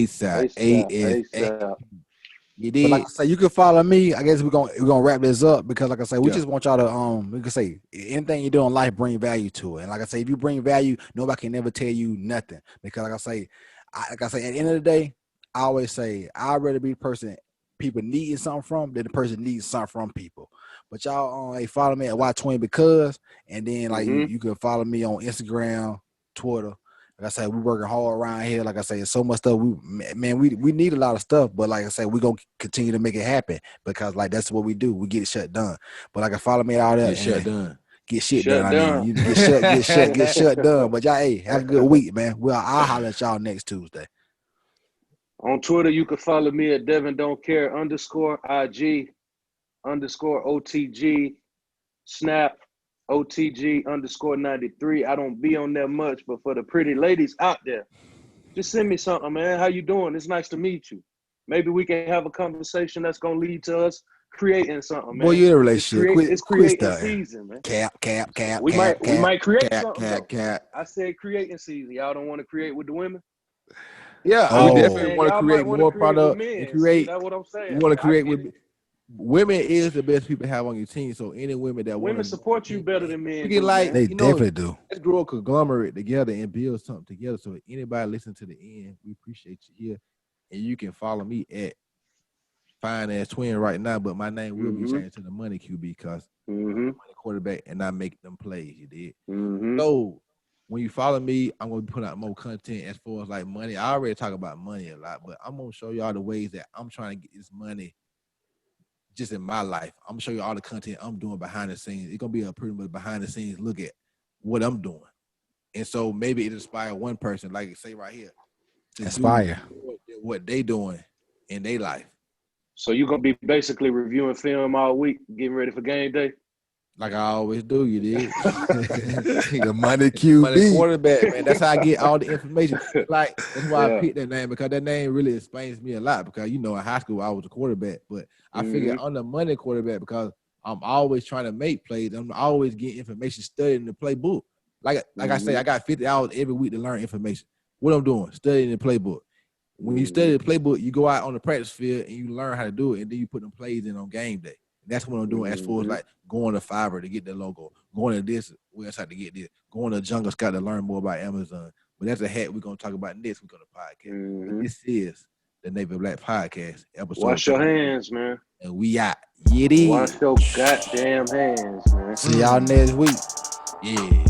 You But like did. I say, you can follow me. I guess we're gonna wrap this up because, like I say, we Yeah. just want y'all to we can say anything you do in life, bring value to it. And like I say, if you bring value, nobody can never tell you nothing. Because like I say, at the end of the day, I always say I'd rather be the person people needing something from than the person needs something from people. But y'all, hey, follow me at Y20 because, and then like you can follow me on Instagram, Twitter. Like I said, we working hard around here. Like I say, so much stuff. We need a lot of stuff, but like I said, we gonna continue to make it happen because like that's what we do. We get it shut done. But like follow me out there. Get shut done. Get shit Shut done. down. I mean, you get shut done. But y'all, hey, have a good week, man. I'll holler at y'all next Tuesday. On Twitter, you can follow me at Devin Don't Care _IG _OTG Snap OTG _93. I don't be on there much, but for the pretty ladies out there, just send me something, man. How you doing? It's nice to meet you. Maybe we can have a conversation that's gonna lead to us creating something, man. Boy, you in a relationship. It's creating season, man. Cap. We might create something. Cat. I said creating season. Y'all don't want to create with the women? Yeah, Oh. we definitely want to Y'all create might wanna more create product with men. and create. See, that's what I'm saying. You want to create I get with it. women is the best people to have on your team. So any women that Women want support you better than men. We get like They you know, definitely do. let's grow a conglomerate together and build something together. So if anybody listen to the end, we appreciate you here, and you can follow me at Finance Twin right now. But my name will be changed to the Money QB because I'm a money quarterback and I make them plays. You did. So when you follow me, I'm gonna be putting out more content as far as like money. I already talk about money a lot, but I'm gonna show y'all the ways that I'm trying to get this money just in my life. I'm gonna show you all the content I'm doing behind the scenes. It's gonna be a pretty much behind the scenes look at what I'm doing. And so maybe it inspire one person, like say right here, to Inspire do what they doing in their life. So you're gonna be basically reviewing film all week, getting ready for game day. Like I always do, you did. the Money QB. Money quarterback, man. That's how I get all the information. Like that's why I picked that name because that name really explains me a lot. Because you know, in high school I was a quarterback, but I figured I'm the money quarterback because I'm always trying to make plays. I'm always getting information, studying the playbook. Like I say, I got 50 hours every week to learn information. What I'm doing, studying the playbook. When you study the playbook, you go out on the practice field and you learn how to do it, and then you put them plays in on game day. That's what I'm doing as far as like going to Fiverr to get the logo, going to this website to get this, going to Jungle Scout to learn more about Amazon. But that's a hat we're going to talk about next week on the podcast. But this is the Navy Black Podcast episode. Wash your hands, man. And we out. Yeah, it is. Wash your goddamn hands, man. See y'all next week. Yeah.